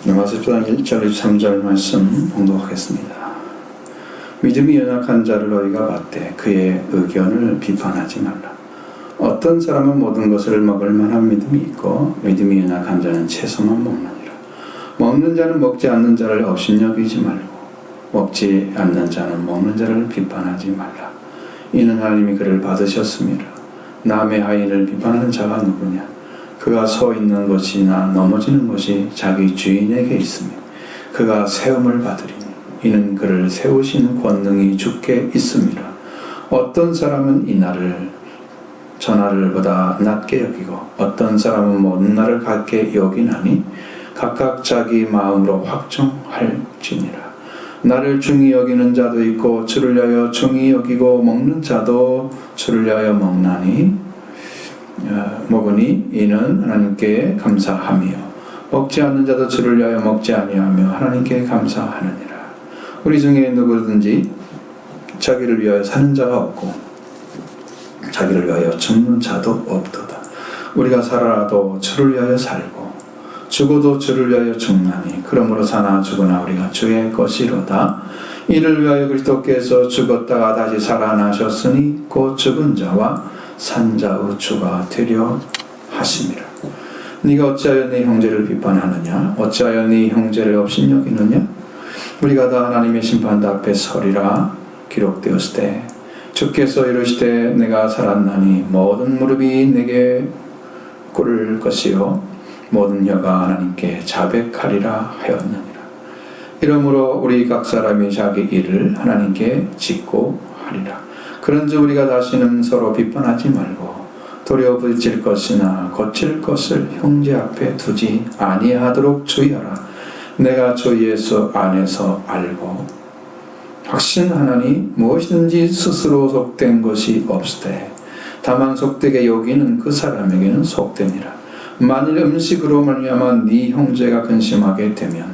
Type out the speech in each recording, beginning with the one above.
로마서 10장 1절 3절 말씀 봉독하겠습니다. 믿음이 연약한 자를 너희가 받되 그의 의견을 비판하지 말라. 어떤 사람은 모든 것을 먹을 만한 믿음이 있고 믿음이 연약한 자는 채소만 먹느니라. 먹는 자는 먹지 않는 자를 업신여기지 말고 먹지 않는 자는 먹는 자를 비판하지 말라. 이는 하나님이 그를 받으셨음이라. 남의 아이를 비판하는 자가 누구냐? 그가 서 있는 것이나 넘어지는 것이 자기 주인에게 있으며 그가 세움을 받으리니 이는 그를 세우신 권능이 주께 있음이라. 어떤 사람은 이 날을 전날보다 낮게 여기고 어떤 사람은 모든 날을 같게 여기나니 각각 자기 마음으로 확정할지니라. 나를 중히 여기는 자도 있고 주를 위하여 중히 여기고 먹는 자도 주를 위하여 먹으니 이는 하나님께 감사하며 먹지 않는 자도 주를 위하여 먹지 아니하며 하나님께 감사하느니라. 우리 중에 누구든지 자기를 위하여 사는 자가 없고 자기를 위하여 죽는 자도 없도다. 우리가 살아도 주를 위하여 살고 죽어도 주를 위하여 죽나니 그러므로 사나 죽으나 우리가 주의 것이로다. 이를 위하여 그리스도께서 죽었다가 다시 살아나셨으니 곧 죽은 자와 산 자의 주가 되려 하심이라. 네가 어찌하여 네 형제를 비판하느냐? 어찌하여 네 형제를 업신여기느냐? 우리가 다 하나님의 심판대 앞에 서리라. 기록되었을 때 주께서 이르시되 내가 살았나니 모든 무릎이 내게 꿇을 것이요 모든 혀가 하나님께 자백하리라 하였느니라. 이러므로 우리 각 사람이 자기 일을 하나님께 짓고 하리라. 그런즉 우리가 다시는 서로 비판하지 말고 도리어 부딪힐 것이나 거칠 것을 형제 앞에 두지 아니하도록 주의하라. 내가 주 예수 안에서 알고 확신하나니 무엇이든지 스스로 속된 것이 없으되 다만 속되게 여기는 그 사람에게는 속되니라. 만일 음식으로 말미암아 네 형제가 근심하게 되면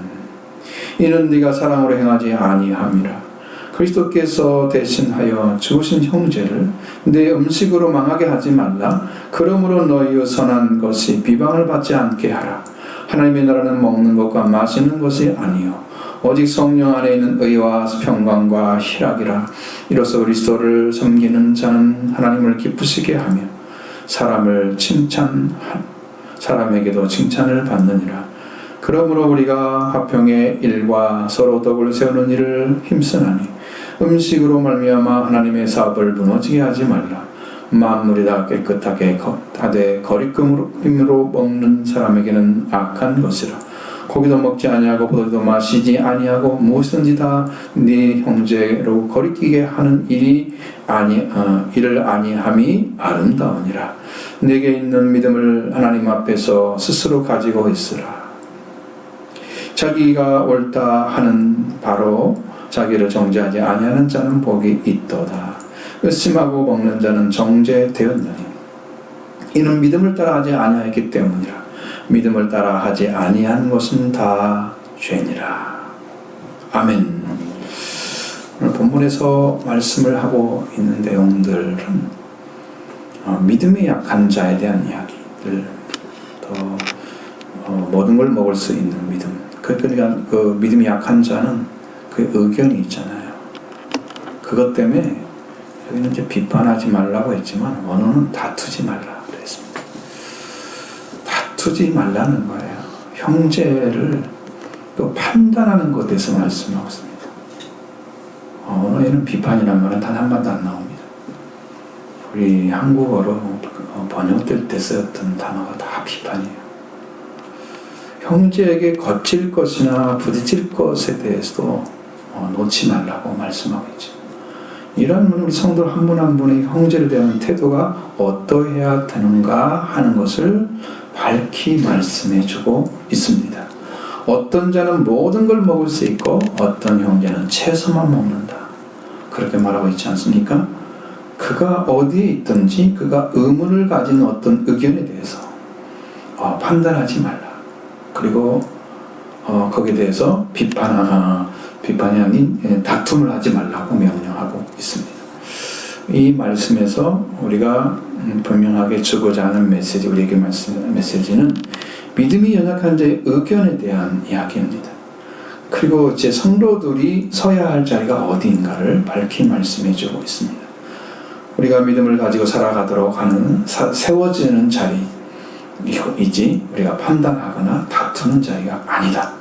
이는 네가 사랑으로 행하지 아니함이라. 그리스도께서 대신하여 죽으신 형제를 내 음식으로 망하게 하지 말라. 그러므로 너희의 선한 것이 비방을 받지 않게 하라. 하나님의 나라는 먹는 것과 마시는 것이 아니요 오직 성령 안에 있는 의와 평강과 희락이라. 이로써 그리스도를 섬기는 자는 하나님을 기쁘시게 하며 사람에게도 칭찬을 받느니라. 그러므로 우리가 화평의 일과 서로 덕을 세우는 일을 힘쓰나니 음식으로 말미암아 하나님의 사업을 무너지게 하지 말라. 만물이 다 깨끗하게 다되 거리낌으로 먹는 사람에게는 악한 것이라. 고기도 먹지 아니하고 포도도 마시지 아니하고 무엇이든지 다 네 형제로 거리끼게 하는 일을 아니함이 아름다우니라. 내게 있는 믿음을 하나님 앞에서 스스로 가지고 있으라. 자기가 옳다 하는 바로 자기를 정죄하지 아니하는 자는 복이 있도다. 의심하고 먹는 자는 정죄되었느니 이는 믿음을 따라 하지 아니하였기 때문이라. 믿음을 따라 하지 아니한 것은 다 죄니라. 아멘. 오늘 본문에서 말씀을 하고 있는 내용들은 믿음이 약한 자에 대한 이야기들, 또 모든 걸 먹을 수 있는 믿음. 그러니까 그 믿음이 약한 자는 그 의견이 있잖아요. 그것 때문에 여기는 이제 비판하지 말라고 했지만 원어는 다투지 말라 그랬습니다. 다투지 말라는 거예요. 형제를 또 판단하는 것에서 말씀하고 있습니다. 언어에는 비판이란 말은 단 한 번도 안 나옵니다. 우리 한국어로 번역될 때 쓰였던 단어가 다 비판이에요. 형제에게 거칠 것이나 부딪힐 것에 대해서도 놓지 말라고 말씀하고 있죠. 이러한 우리 성도 한 분 한 분의 형제를 대하는 태도가 어떠해야 되는가 하는 것을 밝히 말씀해주고 있습니다. 어떤 자는 모든 걸 먹을 수 있고 어떤 형제는 채소만 먹는다. 그렇게 말하고 있지 않습니까? 그가 어디에 있든지 그가 의문을 가진 어떤 의견에 대해서 판단하지 말라. 그리고 거기에 대해서 비판이 아닌 다툼을 하지 말라고 명령하고 있습니다. 이 말씀에서 우리가 분명하게 주고자 하는 메시지, 우리에게 메시지는 믿음이 연약한 자의 의견에 대한 이야기입니다. 그리고 제 성도들이 서야 할 자리가 어디인가를 밝히 말씀해 주고 있습니다. 우리가 믿음을 가지고 살아가도록 하는 세워지는 자리이지 우리가 판단하거나 다투는 자리가 아니다.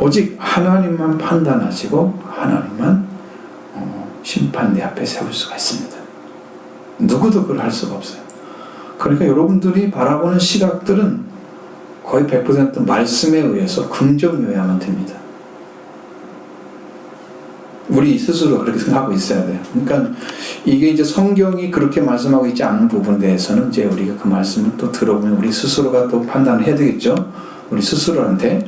오직 하나님만 판단하시고 하나님만 심판대 앞에 세울 수가 있습니다. 누구도 그걸 할 수가 없어요. 그러니까 여러분들이 바라보는 시각들은 거의 100% 말씀에 의해서 긍정이어야만 됩니다. 우리 스스로 그렇게 생각하고 있어야 돼요. 그러니까 이게 이제 성경이 그렇게 말씀하고 있지 않은 부분에 대해서는 이제 우리가 그 말씀을 또 들어보면 우리 스스로가 또 판단을 해야 되겠죠. 우리 스스로한테.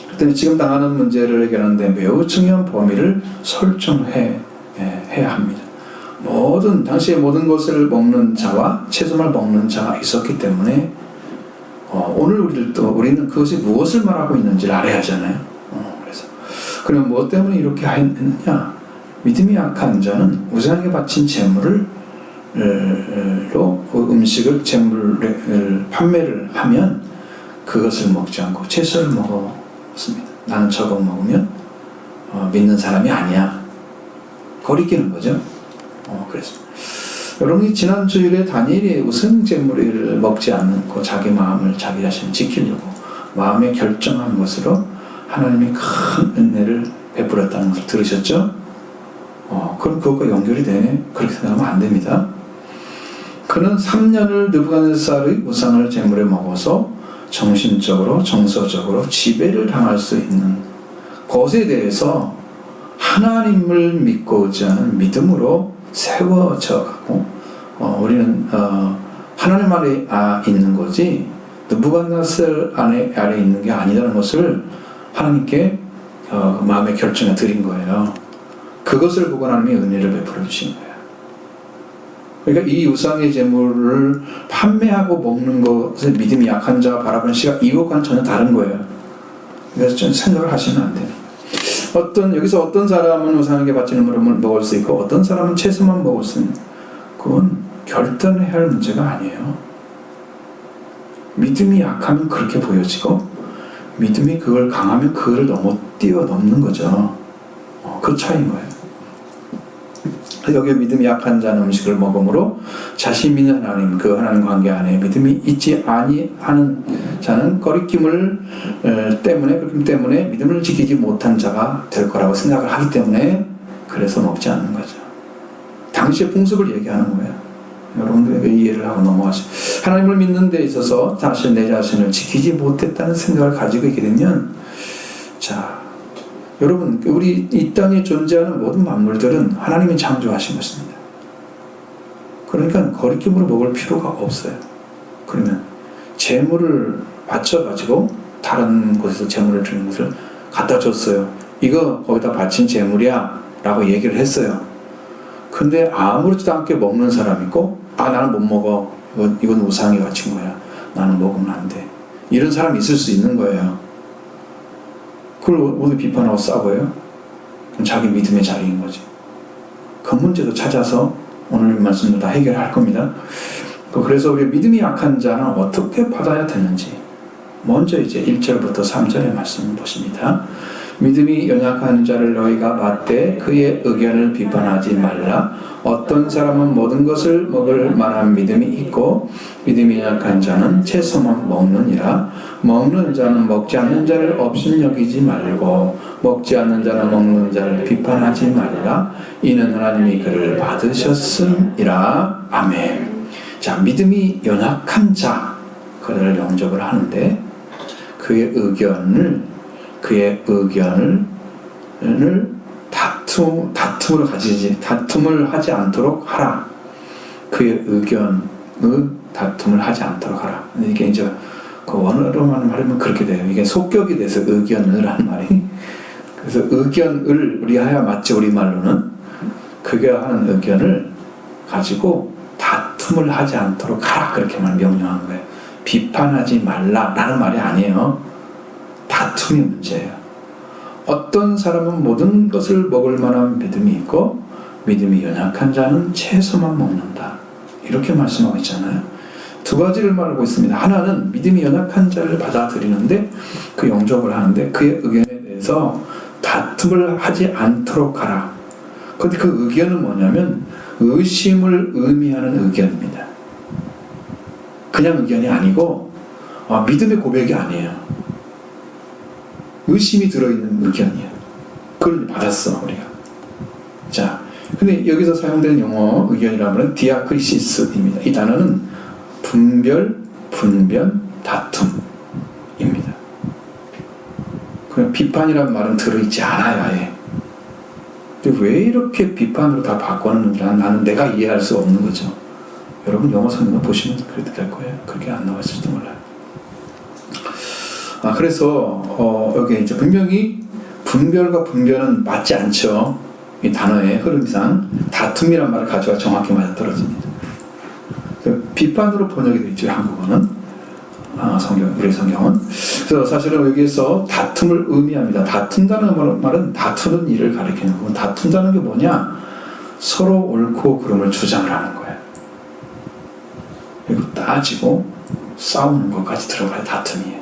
그때 지금 당하는 문제를 해결하는데 매우 중요한 범위를 설정해야 합니다. 당시에 모든 것을 먹는 자와 채소를 먹는 자가 있었기 때문에 오늘 우리는 그것이 무엇을 말하고 있는지를 알아야 하잖아요. 그러면 무엇 때문에 이렇게 했느냐? 믿음이 약한 자는 우상에게 바친 재물로 재물을 판매를 하면 그것을 먹지 않고 채소를 먹었습니다. 나는 저거 먹으면 믿는 사람이 아니야. 거리끼는 거죠. 그래서 여러분이 지난 주일에 다니엘이 우상 재물을 먹지 않고 자기 마음을 자기 자신을 지키려고 마음에 결정한 것으로 하나님이 큰 은혜를 베풀었다는 것을 들으셨죠? 그럼 그것과 연결이 되네. 그렇게 생각하면 안 됩니다. 그는 3년을 느부갓네살의 우상을 제물에 먹어서 정신적으로 정서적으로 지배를 당할 수 있는 것에 대해서 하나님을 믿고 의지하는 믿음으로 세워져 가고 우리는 하나님 아래 있는 거지 느부갓네살 아래 있는 게 아니라는 것을 하나님께 마음의 결정에 드린 거예요. 그것을 보고 하나님이 은혜를 베풀어 주신 거예요. 그러니까 이 우상의 제물을 판매하고 먹는 것을 믿음이 약한 자가 바라보는 시각, 이것과는 전혀 다른 거예요. 그래서 좀 생각을 하시면 안 돼요. 여기서 어떤 사람은 우상에게 바치는 물을 먹을 수 있고 어떤 사람은 채소만 먹을 수 있는, 그건 결단해야 할 문제가 아니에요. 믿음이 약하면 그렇게 보여지고 믿음이 그걸 강하면 그걸 뛰어넘는 거죠. 그 차이인 거예요. 여기 믿음이 약한 자는 음식을 먹음으로 자신 믿는 하나님, 그 하나님 관계 안에 믿음이 있지 아니하는 자는 거리낌을 때문에 믿음을 지키지 못한 자가 될 거라고 생각을 하기 때문에 그래서 먹지 않는 거죠. 당시의 풍습을 얘기하는 거예요. 여러분들에게 이해를 하고 넘어가시죠. 하나님을 믿는 데 있어서 내 자신을 지키지 못했다는 생각을 가지고 있게 되면, 여러분, 우리 이 땅에 존재하는 모든 만물들은 하나님이 창조하신 것입니다. 그러니까 거리낌으로 먹을 필요가 없어요. 그러면 재물을 바쳐가지고 다른 곳에서 재물을 주는 것을 갖다 줬어요. 이거 거기다 바친 재물이야 라고 얘기를 했어요. 근데 아무렇지도 않게 먹는 사람이 있고, 나는 못 먹어. 이건 우상이 바친 거야. 나는 먹으면 안 돼. 이런 사람이 있을 수 있는 거예요. 그걸 모두 비판하고 싸워요. 그럼 자기 믿음의 자리인 거지. 그 문제도 찾아서 오늘 말씀도 다 해결할 겁니다. 그래서 우리 믿음이 약한 자는 어떻게 받아야 되는지 먼저 이제 1절부터 3절의 말씀을 보십니다. 믿음이 연약한 자를 너희가 맞되 그의 의견을 비판하지 말라. 어떤 사람은 모든 것을 먹을 만한 믿음이 있고 믿음이 약한 자는 채소만 먹느니라. 먹는 자는 먹지 않는 자를 없인 여기지 말고 먹지 않는 자는 먹는 자를 비판하지 말라. 이는 하나님이 그를 받으셨음이라. 아멘. 믿음이 연약한 자, 그를 영접을 하는데 그의 의견을 다툼을 하지 않도록 하라. 그의 의견의 다툼을 하지 않도록 하라. 이게 이제 그 원어로만 말하면 그렇게 돼요. 이게 속격이 돼서 의견을 하는 말이. 그래서 의견을 우리 하야 맞지, 우리말로는. 그게 하는 의견을 가지고 다툼을 하지 않도록 하라. 그렇게만 명령한 거예요. 비판하지 말라라는 말이 아니에요. 다툼이 문제예요. 어떤 사람은 모든 것을 먹을 만한 믿음이 있고 믿음이 연약한 자는 채소만 먹는다. 이렇게 말씀하고 있잖아요. 두 가지를 말하고 있습니다. 하나는 믿음이 연약한 자를 받아들이는데 그 영접을 하는데 그의 의견에 대해서 다툼을 하지 않도록 하라. 그런데 그 의견은 뭐냐면 의심을 의미하는 의견입니다. 그냥 의견이 아니고 믿음의 고백이 아니에요. 의심이 들어있는 의견이에요. 그걸 받았어 우리가. 자, 근데 여기서 사용되는 용어 의견이라면 디아크리시스입니다. 이 단어는 분별, 분변, 다툼입니다. 그냥 비판이라는 말은 들어있지 않아요, 아예. 근데 왜 이렇게 비판으로 다 바꿔놓는지 나는 내가 이해할 수 없는 거죠. 여러분 영어 성경 보시면 그래도 될 거예요. 그렇게 안 나왔을지도 몰라요. 그래서 여기 이제 분명히 분별과 분변은 맞지 않죠. 이 단어의 흐름상 다툼이란 말을 가져와 정확히 맞아떨어집니다. 비판으로 번역이 되어 있죠, 한국어는. 우리 성경은. 그래서 사실은 여기에서 다툼을 의미합니다. 다툰다는 말은 다투는 일을 가리키는 거고, 다툰다는 게 뭐냐? 서로 옳고 그름을 주장을 하는 거예요. 그리고 따지고 싸우는 것까지 들어가야 다툼이에요.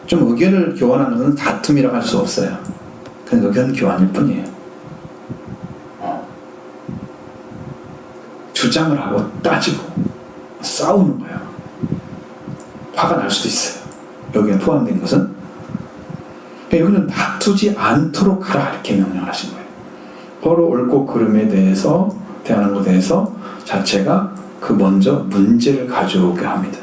좀 의견을 교환하는 것은 다툼이라고 할 수 없어요. 그냥 의견 교환일 뿐이에요. 주장을 하고 따지고 싸우는 거예요. 화가 날 수도 있어요. 여기에 포함된 것은. 여기는 다투지 않도록 하라 이렇게 명령을 하신 거예요. 서로 옳고 그름에 대해서 대하는 것에 대해서 자체가 그 먼저 문제를 가져오게 합니다.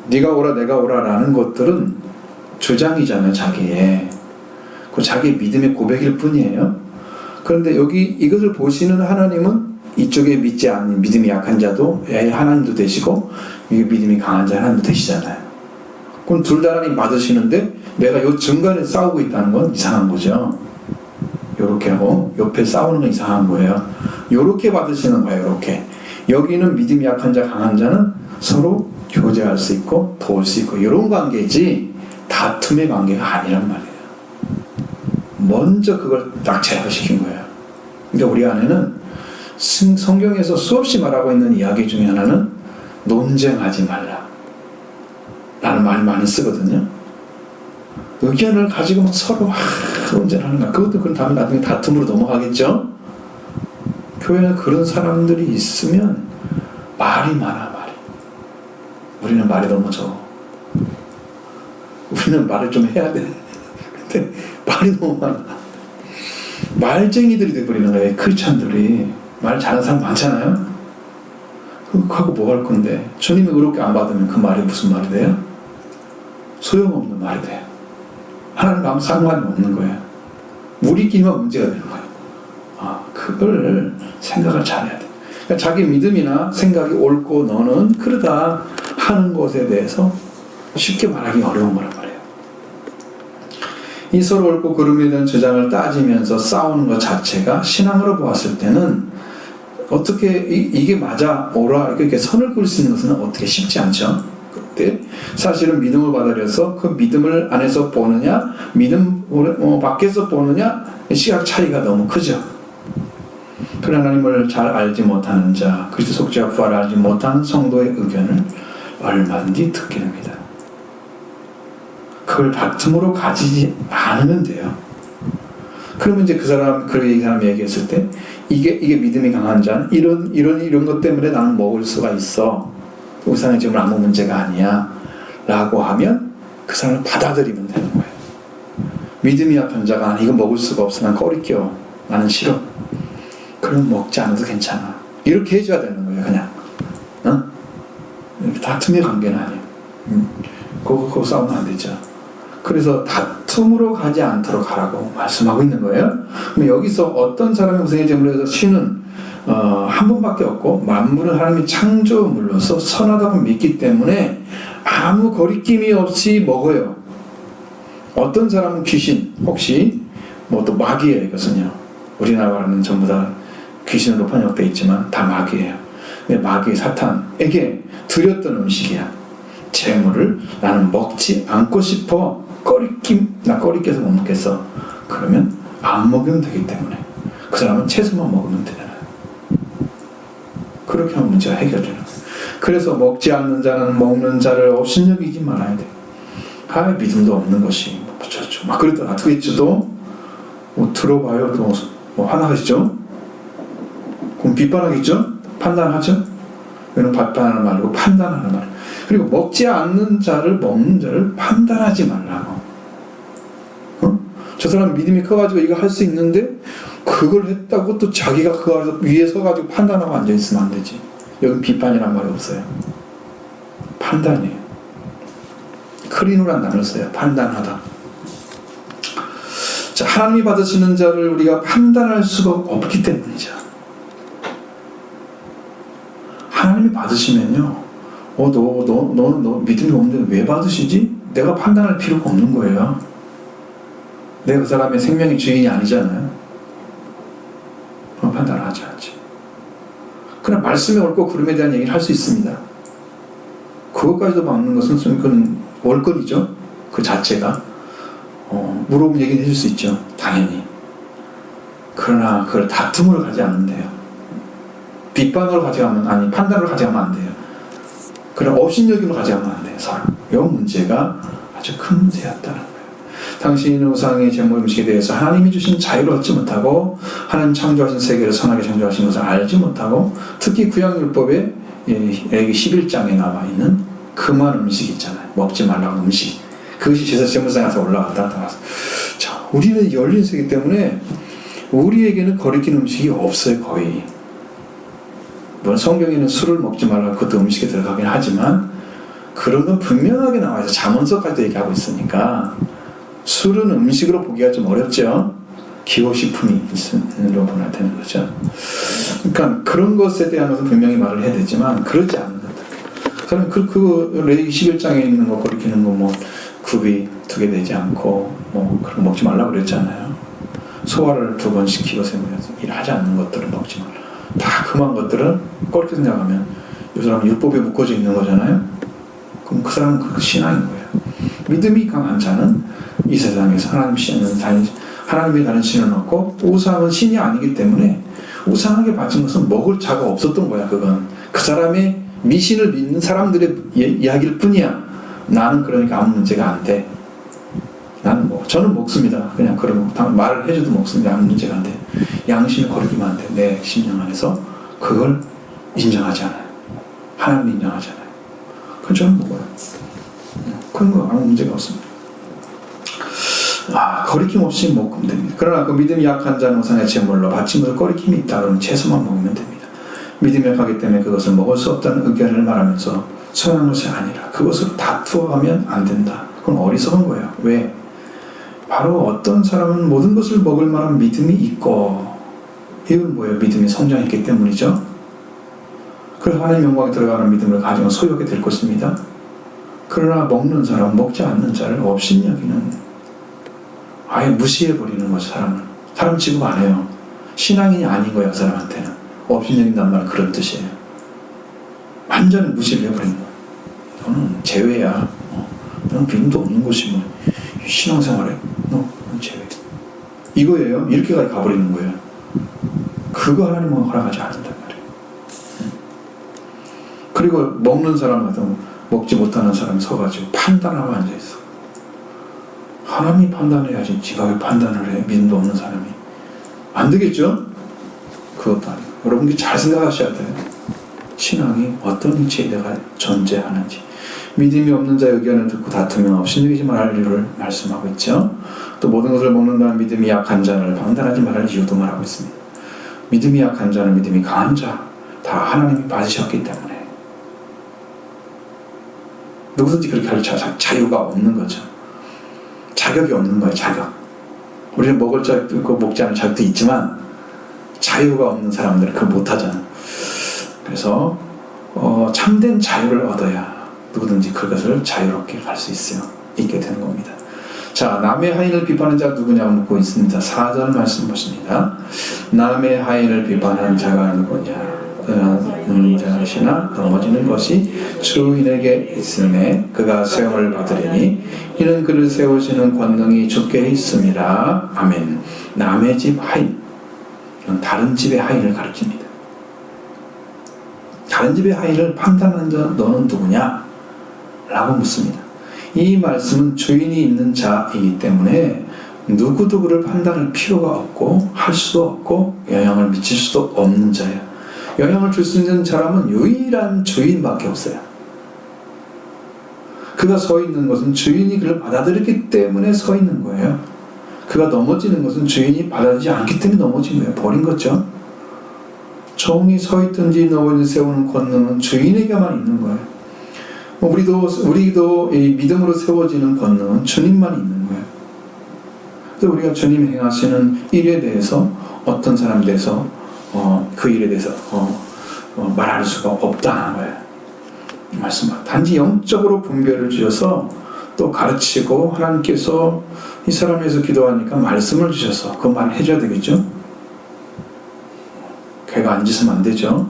네가 오라 내가 오라라는 것들은 주장이잖아요. 자기의 그 자기 믿음의 고백일 뿐이에요. 그런데 여기 이것을 보시는 하나님은 이쪽에 믿지 않는 믿음이 약한 자도 하나님도 되시고 믿음이 강한 자 하나님도 되시잖아요. 그럼 둘 다 하나님 받으시는데 내가 요 중간에 싸우고 있다는 건 이상한 거죠. 요렇게 하고 옆에 싸우는 건 이상한 거예요. 요렇게 받으시는 거예요. 요렇게. 여기는 믿음이 약한 자 강한 자는 서로 교제할 수 있고 도울 수 있고 이런 관계지 다툼의 관계가 아니란 말이에요. 먼저 그걸 딱 제압시킨 거예요. 그러니까 우리 안에는 성경에서 수없이 말하고 있는 이야기 중에 하나는 논쟁하지 말라 라는 말 많이 쓰거든요. 의견을 가지고 막 서로 논쟁하는 거야. 그것도 그런 다음에 나중에 다툼으로 넘어가겠죠. 교회에 그런 사람들이 있으면 말이 많아. 우리는 말이 너무 적어. 우리는 말을 좀 해야 돼. 근데 말이 너무 많아. 말쟁이들이 돼버리는 거예요. 크리스찬들이. 말 잘하는 사람 많잖아요. 그거 뭐 할 건데 주님이 그렇게 안 받으면 그 말이 무슨 말이 돼요? 소용없는 말이 돼요. 하나님과 아무 상관이 없는 거예요. 우리끼리만 문제가 되는 거예요. 그걸 생각을 잘해야 돼. 그러니까 자기 믿음이나 생각이 옳고 너는 그러다 하는 것에 대해서 쉽게 말하기 어려운 거란 말이에요. 이 서로 옳고 그름에 대한 주장을 따지면서 싸우는 것 자체가 신앙으로 보았을 때는 어떻게 이게 맞아 오라 이렇게 선을 그을 수 있는 것은 어떻게 쉽지 않죠. 그런데 사실은 믿음을 받아들여서 그 믿음을 안에서 보느냐 믿음 밖에서 보느냐 시각 차이가 너무 크죠. 그 하나님을 잘 알지 못하는 자 그리스도 속죄와 부활을 알지 못하는 성도의 의견을 얼마든지 듣게 됩니다. 그걸 다툼으로 가지지 않으면 돼요. 그러면 이제 그 사람 얘기했을 때 이게 믿음이 강한 자는 이런 것 때문에 나는 먹을 수가 있어. 우리 사람이 지금 아무 문제가 아니야. 라고 하면 그 사람을 받아들이면 되는 거예요. 믿음이 약한 자가 이거 먹을 수가 없어. 난 꺼리껴. 나는 싫어. 그럼 먹지 않아도 괜찮아. 이렇게 해줘야 되는 거예요. 그냥. 다툼의 관계는 아니에요. 그거 싸우면 안 되죠. 그래서 다툼으로 가지 않도록 하라고 말씀하고 있는 거예요. 그럼 여기서 어떤 사람이 우상의 제물을 해서 쉬는 한 번밖에 없고 만물은 하나님이 창조물로서 선하다고 믿기 때문에 아무 거리낌이 없이 먹어요. 어떤 사람은 귀신 혹시 또 마귀예요. 이것은요. 우리나라 말하는 전부 다 귀신으로 번역되어 있지만 다 마귀예요. 마귀 사탄에게 드렸던 음식이야. 재물을 나는 먹지 않고 싶어. 나 꺼리껴서 못 먹겠어. 그러면 안 먹으면 되기 때문에 그 사람은 채소만 먹으면 되잖아요. 그렇게 하면 문제가 해결되는 거예요. 그래서 먹지 않는 자는 먹는 자를 업신여기지 말아야 돼요. 믿음도 없는 것이 저쪽 막 그랬더니 어떻겠죠? 또 뭐 들어봐요. 또 뭐 화나시죠? 그럼 비판하겠죠? 판단하죠? 이거는 비판하는 말이고 판단하는 말. 그리고 먹지 않는 자를 먹는 자를 판단하지 말라고. 저 사람 믿음이 커가지고 이거 할 수 있는데 그걸 했다고 또 자기가 그 위에 서가지고 판단하고 앉아있으면 안 되지. 여긴 비판이란 말이 없어요. 판단이에요. 크리누란 단어를 써요. 판단하다. 자, 하나님이 받으시는 자를 우리가 판단할 수가 없기 때문이죠. 하나님이 받으시면요, 너는 너 믿음이 없는데 왜 받으시지? 내가 판단할 필요가 없는 거예요. 내가 그 사람의 생명의 주인이 아니잖아요. 판단을 하지 않지. 그냥 말씀이 옳고 그름에 대한 얘기를 할 수 있습니다. 그것까지도 막는 것은 그건 월권이죠. 그 자체가. 물어보면 얘기는 해줄 수 있죠. 당연히. 그러나 그걸 다툼으로 가지 않으면 돼요. 비판으로 가져가면, 아니 판단으로 가져가면 안 돼요. 그럼 업신여김으로 가져가면 안 돼요. 서로. 이 문제가 아주 큰 문제였다는 거예요. 당신은 우상의 제물 음식에 대해서 하나님이 주신 자유를 얻지 못하고 하나님 창조하신 세계를 선하게 창조하신 것을 알지 못하고 특히 구약율법에 11장에 나와 있는 금한 음식 있잖아요. 먹지 말라는 음식. 그것이 제사제물상에서 올라갔다 나왔어. 자, 우리는 열린 세계 때문에 우리에게는 거리끼는 음식이 없어요. 거의. 물론 성경에는 술을 먹지 말라 그것도 음식에 들어가긴 하지만 그런 건 분명하게 나와 있어요. 잠언서까지도 얘기하고 있으니까 술은 음식으로 보기가 좀 어렵죠. 기호식품으로 보나 되는 거죠. 그러니까 그런 것에 대한 것은 분명히 말을 해야 되지만 그러지 않는 것. 저는 그 레위기 11장에 있는 거 거리키는 거 뭐 굽이 2개 되지 않고 뭐 그런 거 먹지 말라고 그랬잖아요. 소화를 2번 시키고 세면서 일하지 않는 것들을 먹지 말라. 다 금한 것들은 그렇게 생각하면 이 사람은 율법에 묶어져 있는 거잖아요. 그럼 그 사람은 그 신앙인 거예요. 믿음이 강한 자는 이 세상에서 하나님의 다른 신을 얻고 우상은 신이 아니기 때문에 우상하게 바친 것은 먹을 자가 없었던 거야. 그건 그 사람의 미신을 믿는 사람들의 이야기일 뿐이야. 나는 그러니까 아무 문제가 안 돼. 나는 저는 먹습니다. 그냥 그런 말을 해줘도 먹습니다. 아무 문제가 안 돼. 양심을 거리기만 안 돼. 내 심령 안에서 그걸 인정하지 않아요. 하나님을 인정하지 않아요. 그건 저는 먹어요. 그런 거 아무 문제가 없습니다. 거리낌 없이 먹으면 됩니다. 그러나 그 믿음이 약한 자는 우상의 제물로 바친 것을 거리낌이 있다 그러면 채소만 먹으면 됩니다. 믿음이 약하기 때문에 그것을 먹을 수 없다는 의견을 말하면서 소용한 것이 아니라 그것을 다투어가면 안 된다. 그건 어리석은 거예요. 왜? 바로 어떤 사람은 모든 것을 먹을 만한 믿음이 있고 이건 뭐예요? 믿음이 성장했기 때문이죠. 그래서 하나님 영광에 들어가는 믿음을 가지면 소유하게 될 것입니다. 그러나 먹는 사람, 먹지 않는 자를 업신여기는 아예 무시해버리는 거죠. 사람 취급 안 해요. 신앙인이 아닌 거예요. 그 사람한테는. 업신여긴다는 말은 그런 뜻이에요. 완전히 무시를 해버리는 거예요. 너는 제외야. 너는 믿음도 없는 것이 뭐 신앙생활에 너는 제외. 이거예요. 이렇게까지 가버리는 거예요. 그거 하나님은 허락하지 않는단 말이에요. 그리고 먹는 사람 같은 먹지 못하는 사람이 서가지고 판단하고 앉아있어. 하나님이 판단해야지 지가 왜 판단을 해? 믿음도 없는 사람이. 안 되겠죠? 그것도 아니고 여러분이 잘 생각하셔야 돼요. 신앙이 어떤 위치에 내가 존재하는지. 믿음이 없는 자의 의견을 듣고 다투면 업신여기지 말할 이유를 말씀하고 있죠. 또 모든 것을 먹는다는 믿음이 약한 자를 판단하지 말할 이유도 말하고 있습니다. 믿음이 약한 자는 믿음이 강한 자 다 하나님이 받으셨기 때문에 누구든지 그렇게 할 자유가 없는 거죠. 자격이 없는 거예요. 자격. 우리는 먹을 자격도 있고 먹지 않을 자격도 있지만 자유가 없는 사람들은 그걸 못하잖아요. 그래서 참된 자유를 얻어야 누구든지 그것을 자유롭게 갈 수 있게 되는 겁니다. 자, 남의 하인을 비판하는 자가 누구냐고 묻고 있습니다. 4절 말씀 보십니다. 남의 하인을 비판하는 자가 누구냐? 눈이 자시나 넘어지는 것이 주인에게 있음에 그가 세움을 받으리니 이는 그를 세우시는 권능이 주께 있습니다. 아멘. 남의 집 하인. 이건 다른 집의 하인을 가르칩니다. 다른 집의 하인을 판단하는 자 너는 누구냐? 라고 묻습니다. 이 말씀은 주인이 있는 자이기 때문에 누구도 그를 판단할 필요가 없고 할 수도 없고 영향을 미칠 수도 없는 자예요. 영향을 줄 수 있는 사람은 유일한 주인밖에 없어요. 그가 서 있는 것은 주인이 그를 받아들였기 때문에 서 있는 거예요. 그가 넘어지는 것은 주인이 받아들이지 않기 때문에 넘어진 거예요. 버린 거죠. 종이 서 있든지 넘어진 세우는 권능은 주인에게만 있는 거예요. 우리도 이 믿음으로 세워지는 권능은 주님만 있는 거예요. 그래서 우리가 주님 행하시는 일에 대해서 어떤 사람에 대해서 그 일에 대해서 말할 수가 없다는 거예요. 말씀은 단지 영적으로 분별을 주셔서 또 가르치고 하나님께서 이 사람에 대해서 기도하니까 말씀을 주셔서 그 말을 해줘야 되겠죠. 걔가 안 짓으면 안 되죠.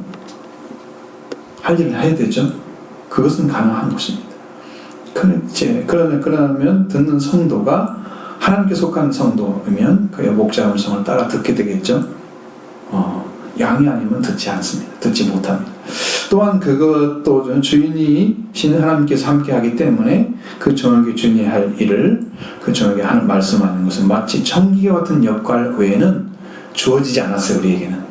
할 일을 해야 되죠. 그것은 가능한 것입니다. 그러면 듣는 성도가 하나님께 속한 성도이면 그의 목자 음성을 따라 듣게 되겠죠. 양이 아니면 듣지 않습니다. 듣지 못합니다. 또한 그것도 주인이신 하나님께서 함께 하기 때문에 그 종에게 주인이 할 일을 그 종에게 하는 말씀하는 것은 마치 청기와 같은 역할 외에는 주어지지 않았어요. 우리에게는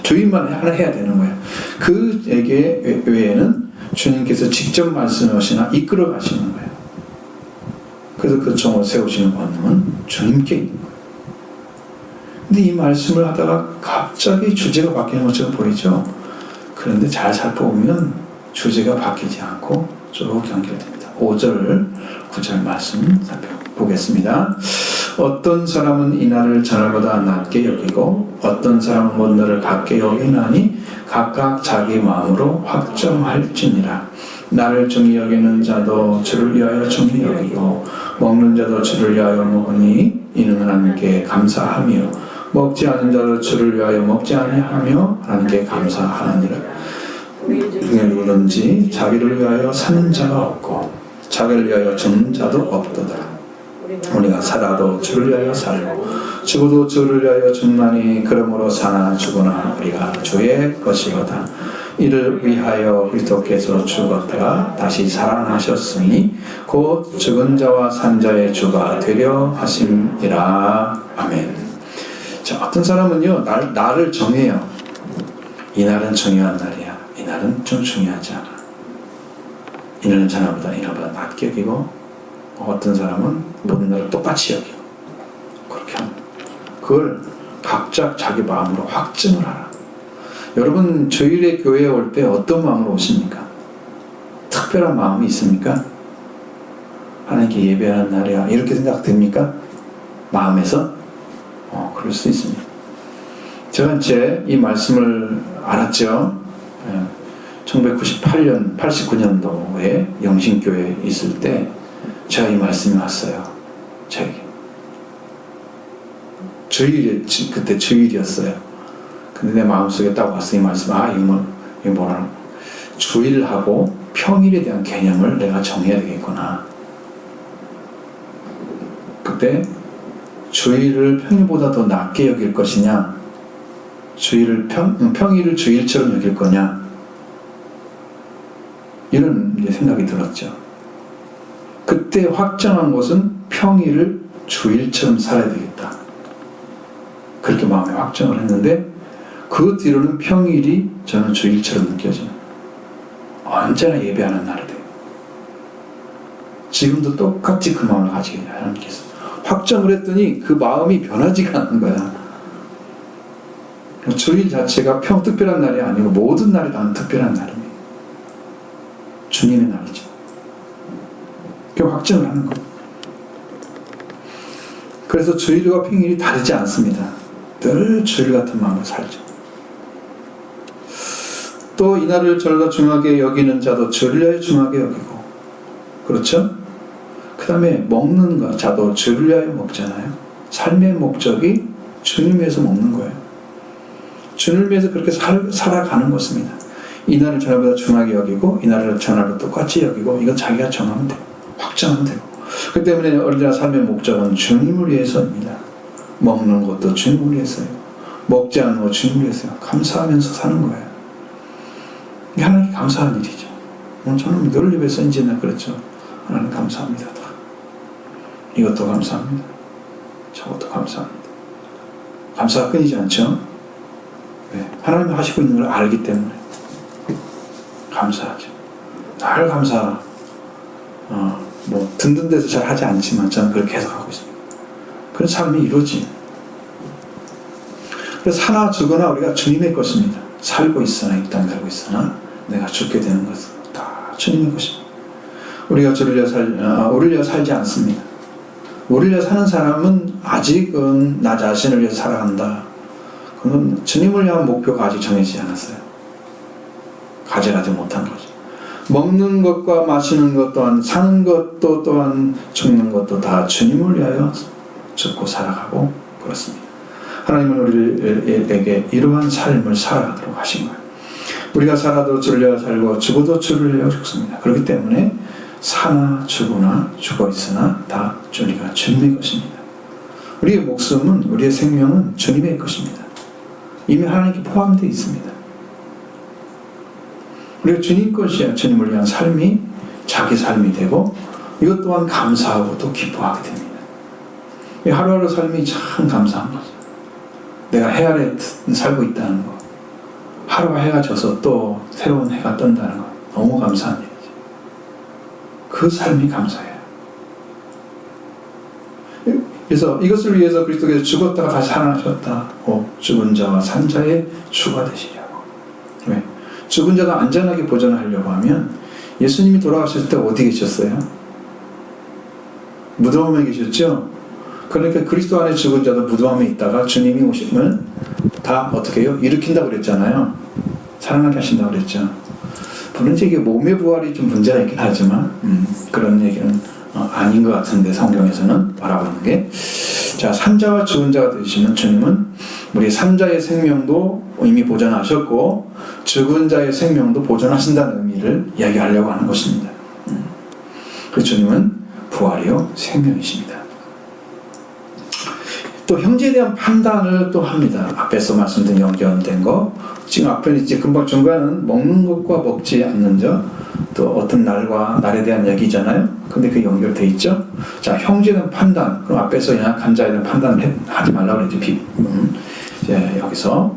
주인만 하나 해야 되는 거예요. 그에게 외에는 주님께서 직접 말씀하시나 이끌어 가시는 거예요. 그래서 그 종을 세우시는 권능은 주님께 있는 거예요. 근데 이 말씀을 하다가 갑자기 주제가 바뀌는 것처럼 보이죠. 그런데 잘 살펴보면 주제가 바뀌지 않고 쭉 연결됩니다. 5절, 9절 말씀 살펴보겠습니다. 어떤 사람은 이날을 저날보다 낮게 여기고 어떤 사람은 먼 날을 갖게 여기나니 각각 자기 마음으로 확정할지니라. 나를 중히 여기는 자도 주를 위하여 중히 여기고 먹는 자도 주를 위하여 먹으니 이는 하나님께 감사하며 먹지 않은 자도 주를 위하여 먹지 아니하며 하나님께 감사하느니라. 중에 누구든지 자기를 위하여 사는 자가 없고 자기를 위하여 죽는 자도 없도다. 우리가 살아도 주를 위하여 살고 죽어도 주를 위하여 죽나니 그러므로 사나 죽으나 우리가 주의 것이로다. 이를 위하여 그리스도께서 죽었다가 다시 살아나셨으니 곧 죽은 자와 산 자의 주가 되려 하심이라. 아멘. 자, 어떤 사람은요 날을 정해요. 이 날은 중요한 날이야. 이 날은 좀 중요하지 않아. 이날은 저날보다 이날보다 낮게 여기고 어떤 사람은 모든 날을 똑같이 여기고 그렇게 합니다. 그걸 각자 자기 마음으로 확증을 하라. 여러분 주일에 교회에 올 때 어떤 마음으로 오십니까? 특별한 마음이 있습니까? 하나님께 예배하는 날이야 이렇게 생각됩니까? 마음에서? 그럴 수 있습니다. 제가 이제 이 말씀을 알았죠. 1998년, 89년도에 영신교회에 있을 때 제가 이 말씀이 왔어요. 저에게. 그때 주일이었어요. 근데 내 마음속에 딱 왔어. 이 말씀. 이게 뭐라. 주일하고 평일에 대한 개념을 내가 정해야 되겠구나. 그때 주일을 평일보다 더 낮게 여길 것이냐, 평일을 주일처럼 여길 거냐, 이런 이제 생각이 들었죠. 그때 확정한 것은 평일을 주일처럼 살아야 되겠다. 그렇게 마음에 확정을 했는데 그 뒤로는 평일이 저는 주일처럼 느껴져요. 언제나 예배하는 날이 돼요. 지금도 똑같이 그 마음을 가지게 해요. 하나님께서 확정을 했더니 그 마음이 변하지가 않는 거야. 주일 자체가 특별한 날이 아니고 모든 날이 다 특별한 날입니다. 주님의 날이죠. 그 확정을 하는 거예요. 그래서 주일과 평일이 다르지 않습니다. 늘 주일 같은 마음으로 살죠. 또 이날을 절로 중하게 여기는 자도 주를 위하여 중하게 여기고, 그렇죠? 그 다음에 먹는 자도 주를 위하여 먹잖아요. 삶의 목적이 주님 위해서 먹는 거예요. 주님을 위해서 그렇게 살아가는 것입니다. 이날을 저날보다 중하게 여기고 이날을 저날보다 똑같이 여기고, 이건 자기가 정하면 돼요. 확정하면 돼요. 그 때문에 언제나 삶의 목적은 주님을 위해서입니다. 먹는 것도 주님을 위해서요. 먹지 않는 거 주님 위해서요. 감사하면서 사는 거예요. 이게 하나님께 감사한 일이죠. 저는 늘 입에서 이제 그랬죠. 하나님 감사합니다. 이것도 감사합니다. 저것도 감사합니다. 감사가 끊이지 않죠? 네. 하나님이 하시고 있는 걸 알기 때문에 감사하죠. 늘 감사. 듣는 데서 잘 하지 않지만 저는 그걸 계속 하고 있습니다. 그런 삶이 이루어지. 그래서 사나 죽으나 우리가 주님의 것입니다. 살고 있으나 이 땅에 살고 있으나 내가 죽게 되는 것은 다 주님의 것입니다. 우리가 우리를 위해 살지 않습니다. 우리를 위해 사는 사람은 아직은 나 자신을 위해 살아간다. 그건 주님을 위한 목표가 아직 정해지지 않았어요. 가져가지 못한 거죠. 먹는 것과 마시는 것 또한 사는 것도 또한 죽는 것도 다 주님을 위하여 죽고 살아가고 그렇습니다. 하나님은 우리에게 이러한 삶을 살아가도록 하신 거예요. 우리가 살아도 주를 위하여 살고 죽어도 주를 위하여 죽습니다. 그렇기 때문에 사나 죽으나 죽어있으나 다 우리가 주님의 것입니다. 우리의 목숨은 우리의 생명은 주님의 것입니다. 이미 하나님께 포함되어 있습니다. 우리가 주님 것이야. 주님을 위한 삶이 자기 삶이 되고 이것 또한 감사하고 또 기뻐하게 됩니다. 하루하루 삶이 참 감사한 거죠. 내가 해 아래 살고 있다는 거, 하루가 해가 져서 또 새로운 해가 뜬다는 거 너무 감사한 일이죠. 그 삶이 감사해요. 그래서 이것을 위해서 그리스도께서 죽었다가 다시 살아나셨다. 죽은 자와 산 자의 주가 되시려고. 왜? 죽은 자가 안전하게 보존하려고 하면 예수님이 돌아가셨을 때 어디 계셨어요? 무덤에 계셨죠? 그러니까 그리스도 안에 죽은 자도 무덤에 있다가 주님이 오시면 다 어떻게 해요? 일으킨다고 그랬잖아요. 살아나게 하신다고 그랬죠. 물론 이게 몸의 부활이 좀 문제가 있긴 하지만 그런 얘기는 아닌 것 같은데 성경에서는 바라보는 게, 자, 산자와 죽은 자가 되시면 주님은 우리 산자의 생명도 이미 보존하셨고 죽은 자의 생명도 보존하신다는 의미를 이야기하려고 하는 것입니다. 그 주님은 부활이요 생명이십니다. 또 형제에 대한 판단을 또 합니다. 앞에서 말씀드린 연결된 거, 지금 앞에 이제 금방 중간은 먹는 것과 먹지 않는 자, 또 어떤 날과 날에 대한 얘기잖아요. 근데 그 연결돼 있죠. 자, 형제에 대한 판단. 그럼 앞에서 연약한 자에 대한 판단을 하지 말라고 그랬죠. 이제 여기서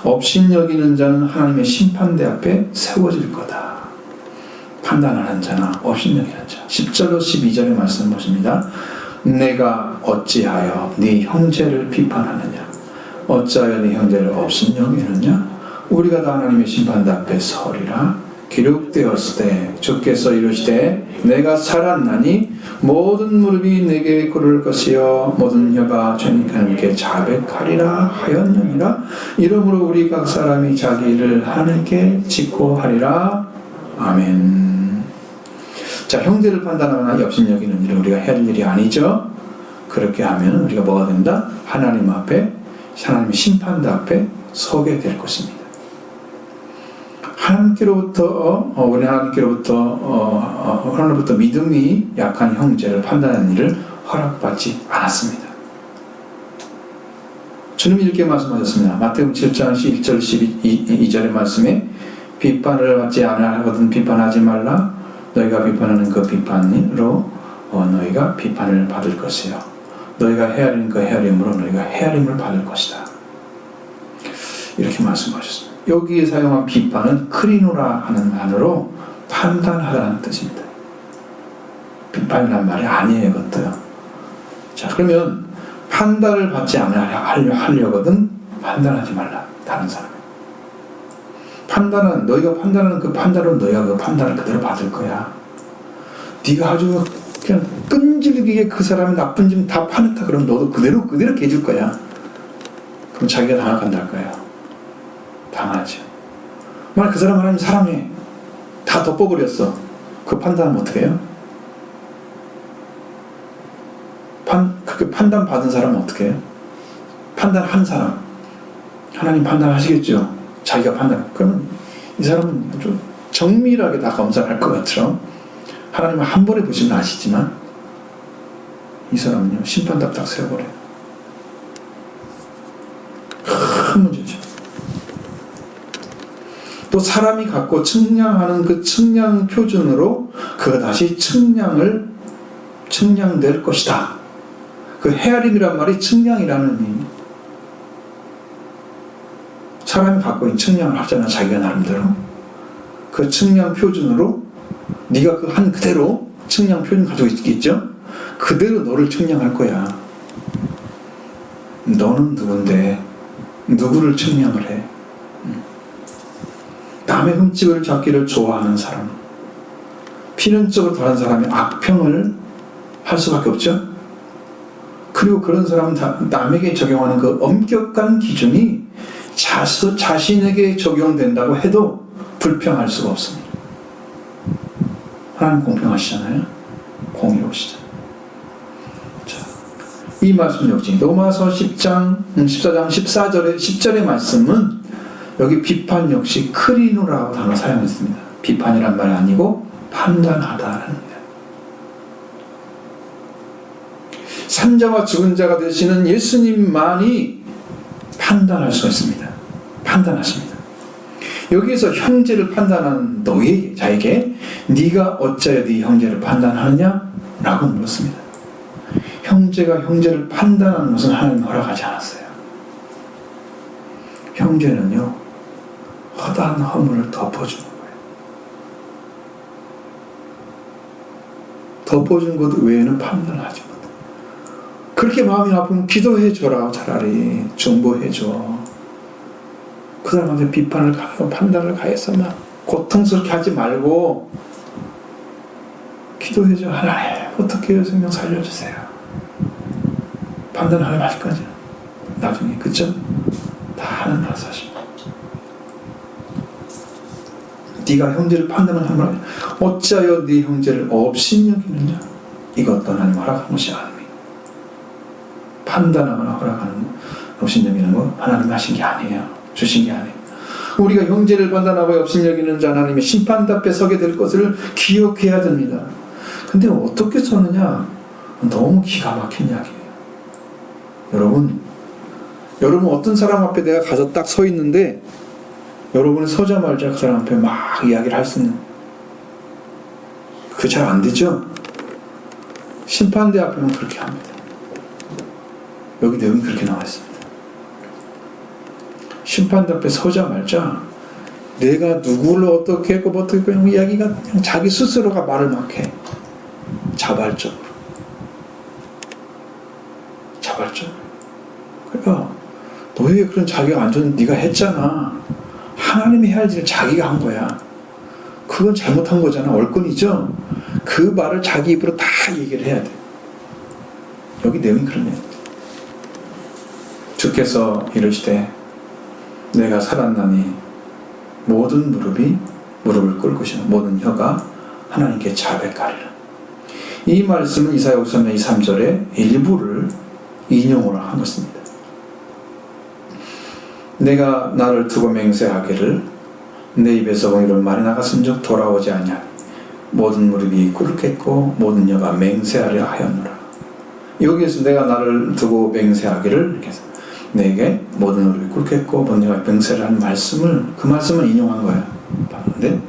업신여기는 자는 하나님의 심판대 앞에 세워질 거다. 판단하는 자나 업신여기는 자. 10절로 12절의 말씀 보십니다. 내가 어찌하여 네 형제를 비판하느냐? 어찌하여 네 형제를 업신여기느냐? 우리가 다 하나님의 심판대 앞에 서리라. 기록되었을 때 주께서 이르시되 내가 살았나니 모든 무릎이 내게 꿇을 것이요 모든 혀가 주님께 자백하리라 하였느니라. 이러므로 우리 각 사람이 자기 일을 하나님께 짓고 하리라. 아멘. 자, 형제를 판단하거나 업신여기는 일은 우리가 해야 할 일이 아니죠. 그렇게 하면 우리가 뭐가 된다? 하나님 앞에, 하나님의 심판대 앞에 서게 될 것입니다. 우리 하나님께로부터 믿음이 약한 형제를 판단하는 일을 허락받지 않았습니다. 주님이 이렇게 말씀하셨습니다. 마태복음 7장 1절 12절의 말씀에 비판을 받지 않으거든 비판하지 말라. 너희가 비판하는 그 비판으로 너희가 비판을 받을 것이요 너희가 헤아리는 그 헤아림으로 너희가 헤아림을 받을 것이다. 이렇게 말씀하셨습니다. 여기에 사용한 비판은 크리노라 하는 단어로 판단하다는 뜻입니다. 비판이란 말이 아니에요. 그것도요. 자, 그러면 판단을 받지 않으려거든 판단하지 말라. 다른 사람. 판단은 너희가 판단하는 그 판단은 너희가 그 판단을 그대로 받을 거야. 네가 아주 그냥 끈질기게 그 사람의 나쁜 점 다 파냈다 그러면 너도 그대로 개줄 거야. 그럼 자기가 당황한다 할 거예요. 당하죠. 만약 그 사람 하나님 사랑해. 다 덮어버렸어. 그 판단은 어떻게 해요? 그 판단 받은 사람은 어떻게 해요? 판단한 사람. 하나님 판단하시겠죠. 자기가 판단. 그러면 이 사람은 좀 정밀하게 다 검사할 것 같죠. 하나님은 한 번에 보시면 아시지만 이 사람은요 심판 답답 세워버려요. 큰 문제죠. 또 사람이 갖고 측량하는 그 측량 표준으로 그것이 측량될 것이다. 그 헤아림이란 말이 측량이라는 의미. 사람이 갖고 있는 측량을 하잖아, 자기가 나름대로. 그 측량 표준으로 네가 그 한 그대로 측량 표준 가지고 있겠죠? 그대로 너를 측량할 거야. 너는 누군데 누구를 측량을 해? 남의 흠집을 잡기를 좋아하는 사람, 필연적으로 다른 사람의 악평을 할 수밖에 없죠. 그리고 그런 사람은 남에게 적용하는 그 엄격한 기준이 자신에게 적용된다고 해도 불평할 수가 없습니다. 하나님 공평하시잖아요. 공의로우시잖아요. 자, 이 말씀 역시 로마서 14장 10절의 말씀은 여기 비판 역시 크리노라고 단어 사용했습니다. 비판이란 말이 아니고 판단하다라는 거예요. 산자와 죽은 자가 되시는 예수님만이 판단할 수 있습니다. 판단하십니다. 여기에서 형제를 판단하는 너희 자에게 네가 어찌하여 네 형제를 판단하느냐? 라고 물었습니다. 형제가 형제를 판단하는 것은 하나님 허락하지 않았어요. 형제는요, 허다한 허물을 덮어주는 거예요. 덮어준 것 외에는 판단하지 못해요. 그렇게 마음이 아프면 기도해줘라. 차라리 중보해줘. 그 사람한테 비판을 가하고 판단을 가해서 막 고통스럽게 하지 말고 기도해줘. 하나님 어떻게 생명 살려주세요. 판단하려 하실 거죠. 나중에 그쵸? 다 하는 알아서 하십니다. 네가 형제를 판단을 하면 어찌하여 네 형제를 업신여기느냐? 이것도 하나님 허락한 것이 아닙니다. 판단하거나 허락하는 거, 업신여기는 거 하나님 하신 게 아니에요. 주신 게 아니에요. 우리가 형제를 판단하고 업신여기는 자 하나님의 심판 앞에 서게 될 것을 기억해야 됩니다. 근데 어떻게 서느냐? 너무 기가 막힌 이야기예요. 여러분 어떤 사람 앞에 내가 가서 딱 서 있는데 여러분이 서자마자 그 사람 앞에 막 이야기를 할 수 있는, 그게 잘 안 되죠? 심판대 앞에는 그렇게 합니다. 여기 내용이 그렇게 나와 있습니다. 심판대 앞에 서자마자 내가 누구를 어떻게 했고 어떻게 했고 이야기가 그냥 자기 스스로가 말을 막 해. 자발적으로. 그러니까 너에게 그런 자기가 안 좋은 네가 했잖아. 하나님이 해야 할 일을 자기가 한 거야. 그건 잘못한 거잖아. 얼건이죠. 그 말을 자기 입으로 다 얘기를 해야 돼. 여기 내용이 그러네요. 주께서 이르시되 내가 살았나니 모든 무릎을 꿇을 것이나 모든 혀가 하나님께 자백하리라. 이 말씀은 이사야 53장 3절의 일부를 인용으로 한 것입니다. 내가 나를 두고 맹세하기를 내 입에서 이런 말이 나갔은즉 돌아오지 아니하니 모든 무릎이 꿇겠고 모든 혀가 맹세하려 하였노라. 여기에서 내가 나를 두고 맹세하기를 이렇게 해서 내게 모든 무릎이 꿇겠고 모든 혀가 맹세를 한 그 말씀을 인용한 거예요. 봤는데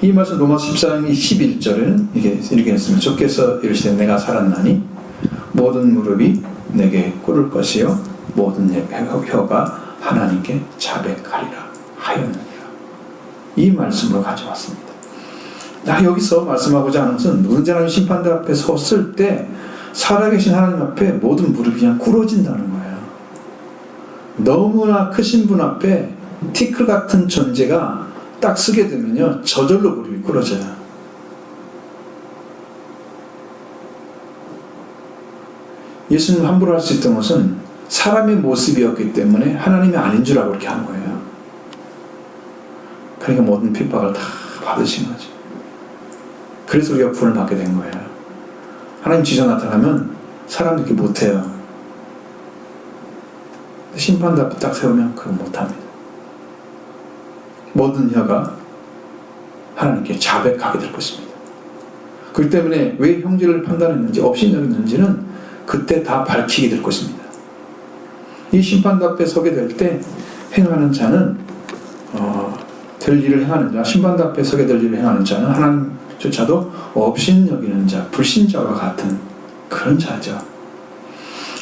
이 말씀 로마서 14장 11절에는 이렇게 했습니다. 주께서 이르시되 내가 살았나니 모든 무릎이 내게 꿇을 것이요 모든 혀가 하나님께 자백하리라 하였느니라. 이 말씀으로 가져왔습니다. 나 여기서 말씀하고자 하는 것은 누군지 하나님 심판대 앞에 섰을 때 살아계신 하나님 앞에 모든 무릎이 그냥 꿇어진다는 거예요. 너무나 크신 분 앞에 티끌 같은 존재가 딱 쓰게 되면요 저절로 무릎이 꿇어져요. 예수님 함부로 할 수 있던 것은 사람의 모습이었기 때문에 하나님이 아닌 줄 알고 그렇게 한 거예요. 그러니까 모든 핍박을 다 받으신 거죠. 그래서 우리가 구원을 받게 된 거예요. 하나님 지저 나타나면 사람들이 그렇게 못해요. 심판대 앞에 딱 세우면 그거 못합니다. 모든 혀가 하나님께 자백하게 될 것입니다. 그렇기 때문에 왜 형제를 판단했는지 업신여겼는지는 그때 다 밝히게 될 것입니다. 이 심판대 앞에 서게 될 때 행하는 자는 될 일을 행하는 자, 심판대 앞에 서게 될 일을 행하는 자는 하나님조차도 업신여기는 자, 불신자와 같은 그런 자죠.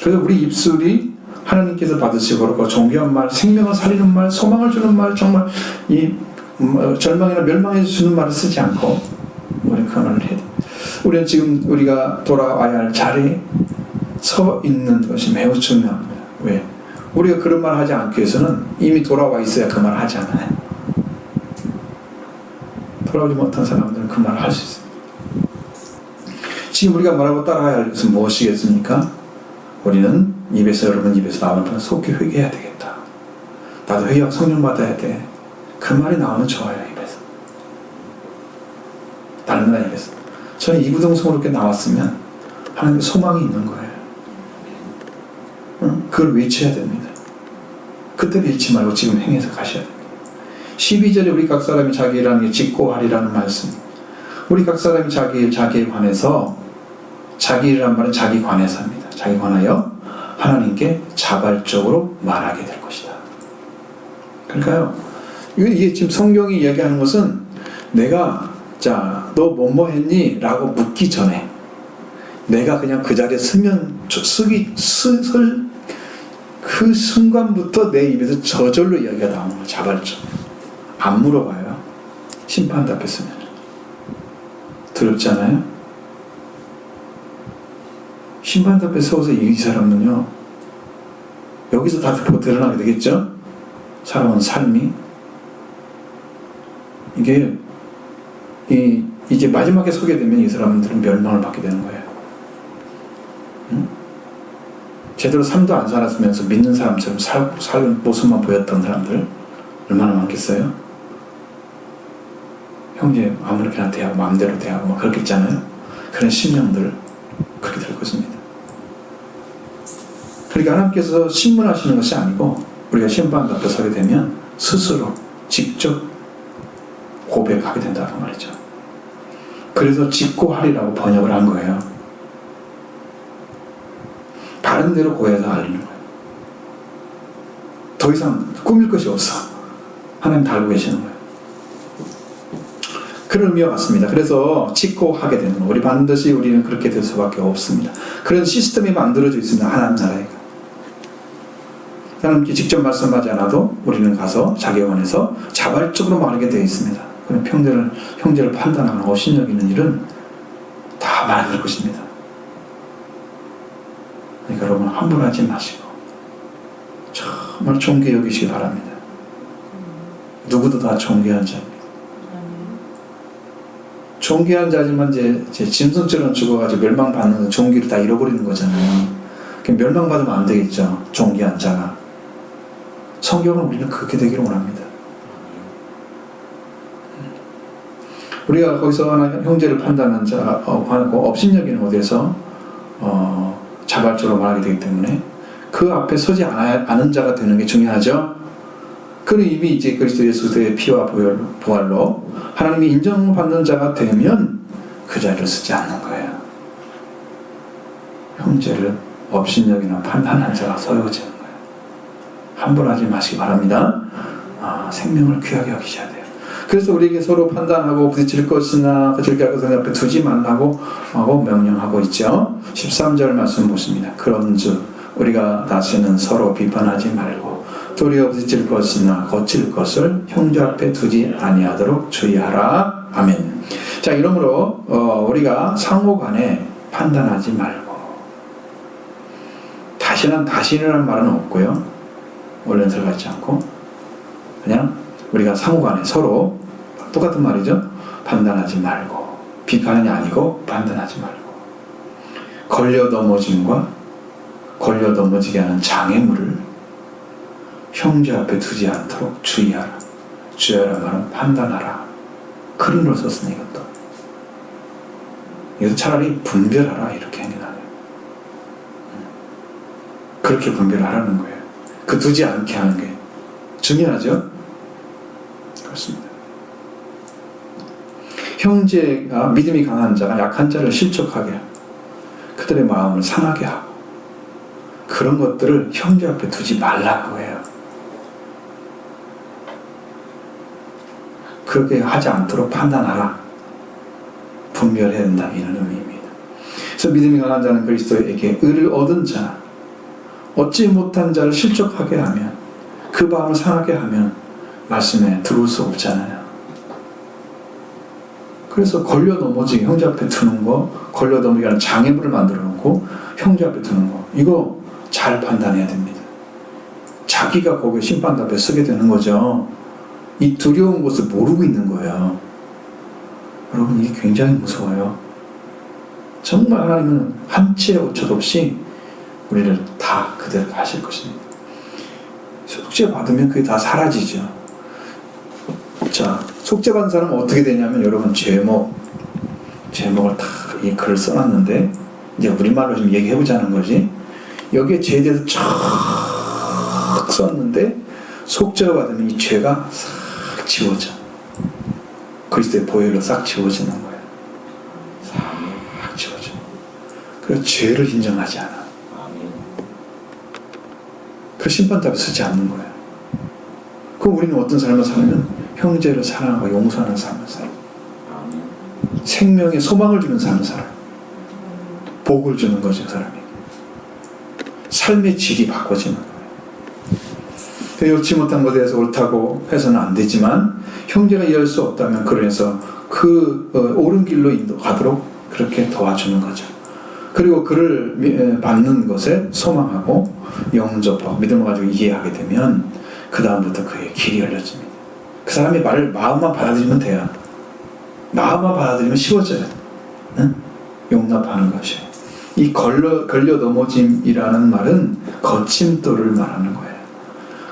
그래서 우리 입술이 하나님께서 받으시고 그렇고 존귀한 말, 생명을 살리는 말, 소망을 주는 말, 정말 이 절망이나 멸망해 주는 말을 쓰지 않고 우리는 그 말을 해야 돼. 우리는 지금 우리가 돌아와야 할 자리에 서 있는 것이 매우 중요합니다. 왜? 우리가 그런 말 하지 않기 위해서는 이미 돌아와 있어야 그 말을 하지 않아요. 돌아오지 못한 사람들은 그 말을 할 수 있습니다. 지금 우리가 말하고 따라야 할 것은 무엇이겠습니까? 우리는 여러분 입에서 나오는 건 속히 회개해야 되겠다. 나도 회개하고 성령 받아야 돼. 그 말이 나오면 좋아요, 입에서. 다른 날 입에서. 저는 이구동성으로 이렇게 나왔으면 하나님의 소망이 있는 거예요. 그걸 외쳐야 됩니다. 그때를 잃지 말고 지금 행해서 가셔야 됩니다. 12절에 우리 각 사람이 자기 일하는 게 짓고 하리라는 말씀. 우리 각 사람이 자기에 관해서, 자기 일이란 말은 자기 관해서 합니다. 자기 관하여 하나님께 자발적으로 말하게 될 것이다. 그러니까요, 이게 지금 성경이 이야기하는 것은 내가 자, 너 뭐뭐 했니? 라고 묻기 전에 내가 그냥 그 자리에 그 순간부터 내 입에서 저절로 이야기가 나오는 거야. 자발적. 안 물어봐요. 심판대 앞에 서면. 두렵지 않아요? 심판대 앞에 서서 이 사람은요, 여기서 다 드러나게 되겠죠? 살아온 삶이. 이제 마지막에 서게 되면 이 사람들은 멸망을 받게 되는 거예요. 응? 제대로 삶도 안 살았으면서 믿는 사람처럼 살는 모습만 보였던 사람들 얼마나 많겠어요? 형제 아무렇게나 대하고 마음대로 대하고 막 그렇게 있잖아요. 그런 심령들 그렇게 될 것입니다. 그러니까 하나님께서 신문하시는 것이 아니고 우리가 심판 앞에 서게 되면 스스로 직접 고백하게 된다는 말이죠. 그래서 짓고 하리라고 번역을 한 거예요. 다른 대로 고해서 알리는 거예요. 더 이상 꾸밀 것이 없어. 하나님 다 알고 계시는 거예요. 그런 의미와 같습니다. 그래서 짓고 하게 되는 거예요. 우리 반드시 우리는 그렇게 될 수밖에 없습니다. 그런 시스템이 만들어져 있습니다. 하나님 나라에. 하나님께 직접 말씀하지 않아도 우리는 가서 자기 원에서 자발적으로 말하게 되어 있습니다. 그럼 형제를 판단하거나 업신여기는 일은 다 말할 것입니다. 그러니까 여러분 함부로 하지 마시고 정말 존귀 여기시기 바랍니다. 누구도 다 존귀한 자입니다. 존귀한 자지만 제 짐승처럼 죽어가지고 멸망받는 존귀를 다 잃어버리는 거잖아요. 멸망받으면 안 되겠죠. 존귀한 자가. 성경은 우리는 그렇게 되기를 원합니다. 우리가 거기서 하나 형제를 판단한 자, 업신여기는 어디에서 자발적으로 말하게 되기 때문에 그 앞에 서지 않은 자가 되는 게 중요하죠. 그는 이미 이제 그리스도 예수의 피와 부활로 하나님이 인정받는 자가 되면 그 자리를 쓰지 않는 거예요. 형제를 업신여기나 판단한 자가 세워지는 거예요. 함부로 하지 마시기 바랍니다. 생명을 귀하게 여기셔야 돼요. 그래서 우리에게 서로 판단하고 부딪힐 것이나 그들과 그 앞에 두지 말라고 하고 명령하고 있죠. 13절 말씀 보십니다. 그런즉 우리가 다시는 서로 비판하지 말고 도리어 부딪힐 것이나 거칠 것을 형제 앞에 두지 아니하도록 주의하라. 아멘. 자, 이러므로 우리가 상호간에 판단하지 말고, 다시는 말은 없고요. 원래는 들어가지 않고 그냥 우리가 상호간에 서로 똑같은 말이죠. 판단하지 말고, 비판이 아니고 판단하지 말고, 걸려 넘어짐과 걸려 넘어지게 하는 장애물을 형제 앞에 두지 않도록 주의하라. 주의하라 말은 판단하라. 크림으로 썼으니 이것도. 이것도 차라리 분별하라 이렇게 해놔요. 그렇게 분별하라는 거예요. 그 두지 않게 하는 게 중요하죠? 그렇습니다. 형제가 믿음이 강한 자가 약한 자를 실족하게 하고 그들의 마음을 상하게 하고 그런 것들을 형제 앞에 두지 말라고 해요. 그렇게 하지 않도록 판단하라. 분별해야 된다. 이런 의미입니다. 그래서 믿음이 강한 자는 그리스도에게 의를 얻은 자, 얻지 못한 자를 실족하게 하면, 그 마음을 상하게 하면 말씀에 들어올 수 없잖아요. 그래서 걸려 넘어지게 형제 앞에 두는 거, 걸려 넘어지게 하는 장애물을 만들어 놓고 형제 앞에 두는 거, 이거 잘 판단해야 됩니다. 자기가 거기에 심판대 앞에 서게 되는 거죠. 이 두려운 것을 모르고 있는 거예요. 여러분, 이게 굉장히 무서워요. 정말 하나님은 한치의 오차도 없이 우리를 다 그대로 하실 것입니다. 속죄 받으면 그게 다 사라지죠. 자, 속죄 받은 사람은 어떻게 되냐면, 여러분, 제목을 다 이 글을 써놨는데, 이제 우리말로 좀 얘기해보자는 거지. 여기에 죄에 대해서 쫙 썼는데, 속죄를 받으면 이 죄가 싹 지워져. 그리스도의 보혈로 싹 지워지는 거예요. 싹 지워져. 그래서 죄를 인정하지 않아. 그 심판대 앞에 서지 않는 거예요. 그럼 우리는 어떤 삶을 살면 형제를 사랑하고 용서하는 삶을 살아요. 생명에 소망을 주는 삶을 살아요. 복을 주는 거죠, 사람이. 삶의 질이 바꿔지는 거예요. 옳지 못한 것에 대해서 옳다고 해서는 안 되지만, 형제가 이해할 수 없다면 그래서 그 옳은 길로 인도가도록 그렇게 도와주는 거죠. 그리고 그를 받는 것에 소망하고 영접하고 믿음을 가지고 이해하게 되면 그 다음부터 그의 길이 열려집니다. 그 사람이 말을 마음만 받아들이면 돼요. 마음만 받아들이면 쉬워져요. 응? 용납하는 것이. 이 걸려 넘어짐이라는 말은 거침돌을 말하는 거예요.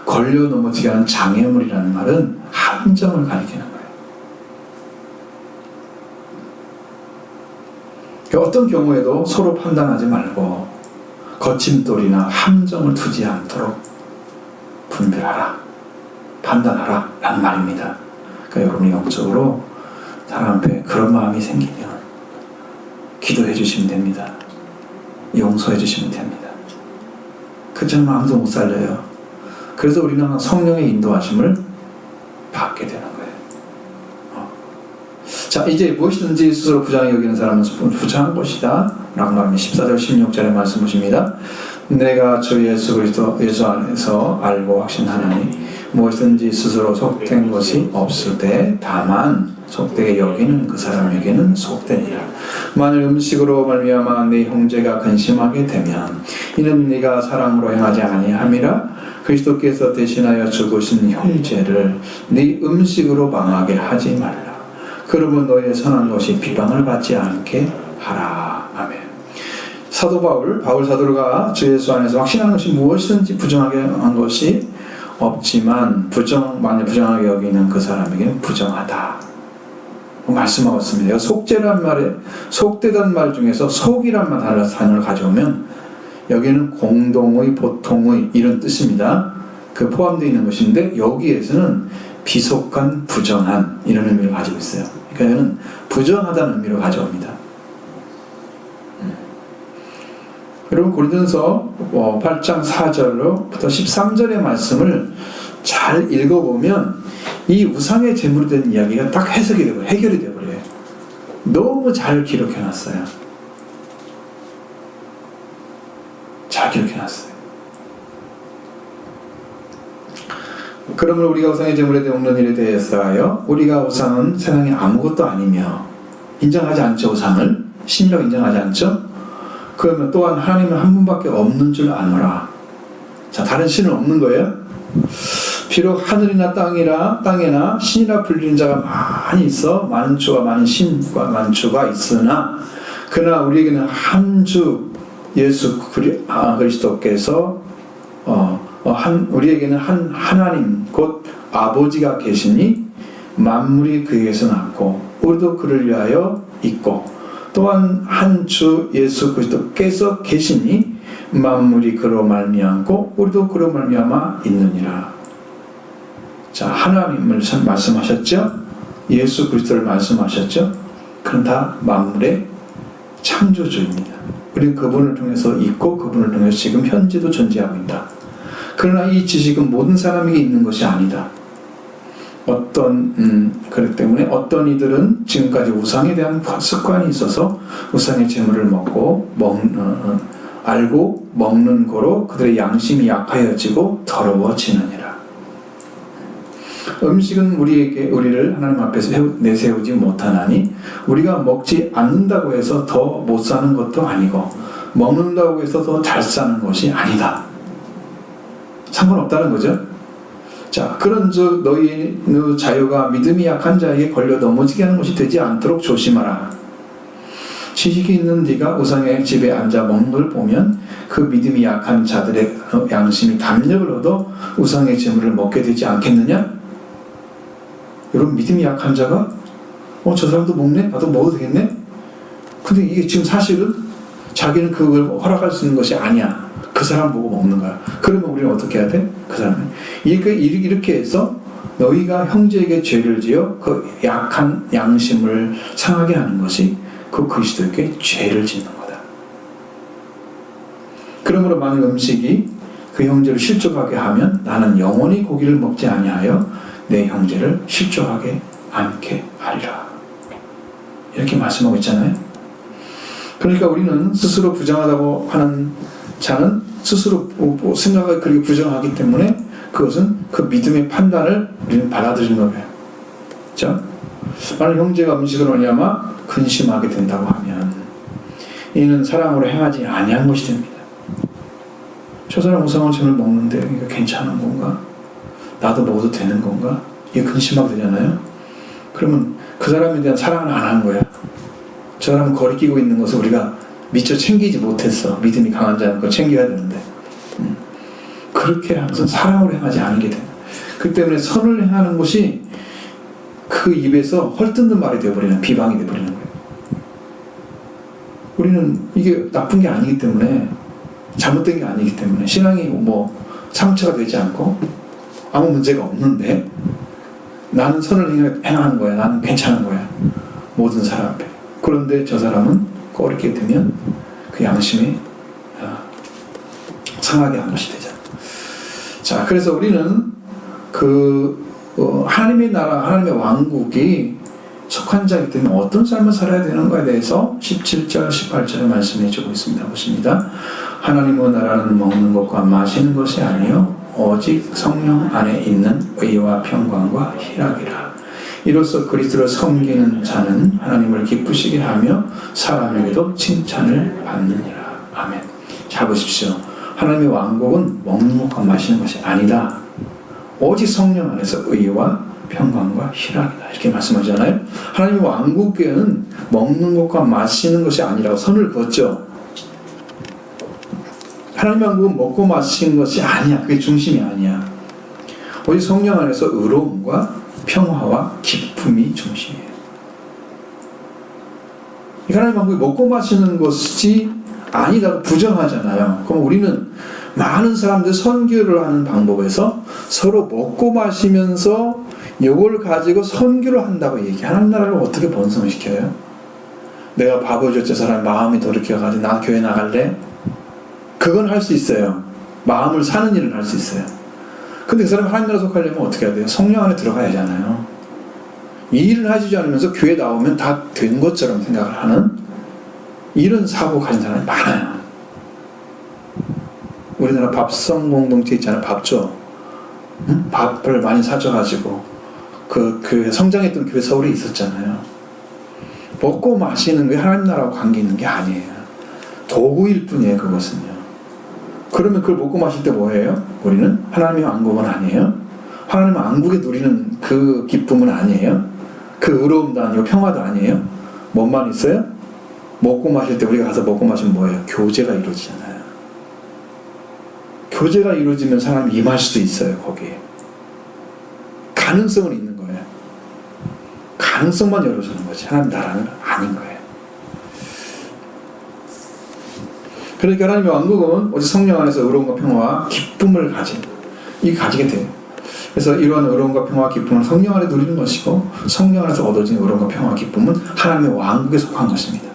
걸려 넘어지게 하는 장애물이라는 말은 함정을 가리키는 거예요. 어떤 경우에도 서로 판단하지 말고 거침돌이나 함정을 두지 않도록 분별하라, 판단하라 라는 말입니다. 그러니까 여러분이 영적으로 사람 앞에 그런 마음이 생기면 기도해 주시면 됩니다. 용서해 주시면 됩니다. 그렇지 않으면 아무도 못 살려요. 그래서 우리는 항상 성령의 인도하심을 받게 되는 거예요. 자, 이제 무엇이든지 스스로 부정하게 여기는 사람은 부정한 것이다 라고 말합니다. 14절 16절의 말씀 보십니다. 내가 주 예수 그리스도 예수 안에서 알고 확신하노니 무엇이든지 스스로 속된 것이 없을 때 다만 속되게 여기는 그 사람에게는 속되니라. 만일 음식으로 말미암아 네 형제가 근심하게 되면 이는 네가 사랑으로 행하지 아니함이라. 그리스도께서 대신하여 죽으신 형제를 네 음식으로 망하게 하지 말라. 그러면 너의 선한 것이 비방을 받지 않게 하라. 아멘. 사도 바울 사도가 주 예수 안에서 확신하는 것이 무엇이든지 부정하게 한 것이 없지만 만일 부정하게 여기는 그 사람에게는 부정하다 말씀하고 있습니다. 속죄란 말에 속되던 말 중에서 속이란 단어를 가져오면 여기는 공동의, 보통의 이런 뜻입니다. 그 포함되어 있는 것인데 여기에서는 비속한, 부정한 이런 의미를 가지고 있어요. 그러니까 얘는 부정하다는 의미로 가져옵니다. 여러분 고린도전서 8장 4절로부터 13절의 말씀을 잘 읽어보면 이 우상의 제물이 된 이야기가 딱 해석이 되고 해결이 되어버려요. 너무 잘 기록해놨어요. 잘 기록해놨어요. 그러므로 우리가 우상의 제물에 대해 먹는 일에 대해서요, 우리가 우상은 세상에 아무것도 아니며 인정하지 않죠. 우상을 신이라고 인정하지 않죠. 그러면 또한 하나님은 한 분밖에 없는 줄 아노라. 자, 다른 신은 없는 거예요. 비록 하늘이나 땅에나 신이라 불리는 자가 많이 있어 많은 주와 많은 신과 많은 주가 있으나 그러나 우리에게는 한 주 예수 그리스도께서 우리에게는 한 하나님 곧 아버지가 계시니 만물이 그에게서 났고 우리도 그를 위하여 있고 또한 한 주 예수 그리스도께서 계시니 만물이 그로 말미암고 우리도 그로 말미암아 있느니라. 자, 하나님을 말씀하셨죠? 예수 그리스도를 말씀하셨죠? 그건 다 만물의 창조주입니다. 우리는 그분을 통해서 있고 그분을 통해서 지금 현재도 존재하고 있다. 그러나 이 지식은 모든 사람에게 있는 것이 아니다. 그렇기 때문에 어떤 이들은 지금까지 우상에 대한 습관이 있어서 우상의 제물을 알고 먹는 거로 그들의 양심이 약하여지고 더러워지느니라. 음식은 우리를 하나님 앞에서 내세우지 못하나니 우리가 먹지 않는다고 해서 더 못 사는 것도 아니고 먹는다고 해서 더 잘 사는 것이 아니다. 상관없다는 거죠. 자, 그런즉 너희 자유가 믿음이 약한 자에게 걸려 넘어지게 하는 것이 되지 않도록 조심하라. 지식이 있는 네가 우상의 집에 앉아 먹는 걸 보면 그 믿음이 약한 자들의 양심이 담력을 얻어 우상의 제물을 먹게 되지 않겠느냐? 여러분, 믿음이 약한 자가 저 사람도 먹네? 나도 먹어도 되겠네? 근데 이게 지금 사실은 자기는 그걸 허락할 수 있는 것이 아니야. 그 사람 보고 먹는 거야. 그러면 우리는 어떻게 해야 돼? 그 사람은 이렇게 해서 너희가 형제에게 죄를 지어 그 약한 양심을 상하게 하는 것이 그 그리스도에게 죄를 짓는 거다. 그러므로 만약 음식이 그 형제를 실족하게 하면 나는 영원히 고기를 먹지 아니하여 내 형제를 실족하게 않게 하리라. 이렇게 말씀하고 있잖아요. 그러니까 우리는 스스로 부정하다고 하는 자는 스스로 생각을 그렇게 부정하기 때문에 그것은 그 믿음의 판단을 우리는 받아들이는 거예요. 그렇죠? 만약 형제가 음식을 말미암아 근심하게 된다고 하면 이는 사랑으로 행하지 아니한 것이 됩니다. 저 사람 우상한 제물 먹는데 이거 괜찮은 건가? 나도 먹어도 되는 건가? 이게 근심하게 되잖아요. 그러면 그 사람에 대한 사랑을 안 한 거야. 저 사람은 거리끼고 있는 것을 우리가 미처 챙기지 못했어. 믿음이 강한 자는 그걸 챙겨야 되는데 그렇게 하면서 사랑으로 행하지 않게 됩니다. 그 때문에 선을 행하는 것이 그 입에서 헐뜯는 말이 되어버리는, 비방이 되어버리는 거예요. 우리는 이게 나쁜 게 아니기 때문에, 잘못된 게 아니기 때문에 신앙이 상처가 되지 않고 아무 문제가 없는데 나는 선을 행하는 거야. 나는 괜찮은 거야. 모든 사람 앞에. 그런데 저 사람은 꺼리게 되면 그 양심이 상하게 한 것이 되죠. 자, 그래서 우리는 하나님의 나라, 하나님의 왕국이 속한 자이기 때문에 어떤 삶을 살아야 되는가에 대해서 17절, 18절에 말씀해 주고 있습니다. 보십니다. 하나님의 나라는 먹는 것과 마시는 것이 아니요 오직 성령 안에 있는 의와 평강과 희락이라. 이로써 그리스도를 섬기는 자는 하나님을 기쁘시게 하며 사람에게도 칭찬을 받느니라. 아멘. 잘 보십시오. 하나님의 왕국은 먹는 것과 마시는 것이 아니다. 오직 성령 안에서 의와 평강과 희락이다. 이렇게 말씀하잖아요. 하나님의 왕국에는 먹는 것과 마시는 것이 아니라고 선을 그었죠. 하나님의 왕국은 먹고 마시는 것이 아니야. 그게 중심이 아니야. 오직 성령 안에서 의로움과 평화와 기쁨이 중심이에요. 이 하나님의 왕국이 먹고 마시는 것이 아니다고 부정하잖아요. 그럼 우리는 많은 사람들 선교를 하는 방법에서 서로 먹고 마시면서 이걸 가지고 선교를 한다고 얘기해요. 하나님 나라를 어떻게 번성시켜요? 내가 밥을 줬지 사람 마음이 돌이켜가지고 나 교회 나갈래? 그건 할 수 있어요. 마음을 사는 일은 할 수 있어요. 근데 그 사람이 하나님 나라 속하려면 어떻게 해야 돼요? 성령 안에 들어가야 하잖아요. 이 일을 하지 않으면서 교회 나오면 다 된 것처럼 생각을 하는 이런 사고 가진 사람이 많아요. 우리나라 밥성 공동체 있잖아요. 밥죠. 응? 밥을 많이 사줘가지고 그 교회 성장했던 교회 서울에 있었잖아요. 먹고 마시는 게 하나님 나라하고 관계 있는 게 아니에요. 도구일 뿐이에요. 그것은요. 그러면 그걸 먹고 마실 때 뭐예요? 우리는 하나님의 왕국은 아니에요. 하나님의 왕국에 누리는 그 기쁨은 아니에요. 그 의로움도 아니고 평화도 아니에요. 뭐만 있어요? 먹고 마실 때 우리가 가서 먹고 마시면 뭐예요? 교제가 이루어지잖아요. 교제가 이루어지면 사람이 임할 수도 있어요. 거기에 가능성은 있는 거예요. 가능성만 열어주는 거지 하나님 나라는 아닌 거예요. 그러니까 하나님의 왕국은 오직 성령 안에서 의로움과 평화와 기쁨을 가지게 돼요. 그래서 이러한 의로움과 평화와 기쁨을 성령 안에 누리는 것이고 성령 안에서 얻어진 의로움과 평화와 기쁨은 하나님의 왕국에 속한 것입니다.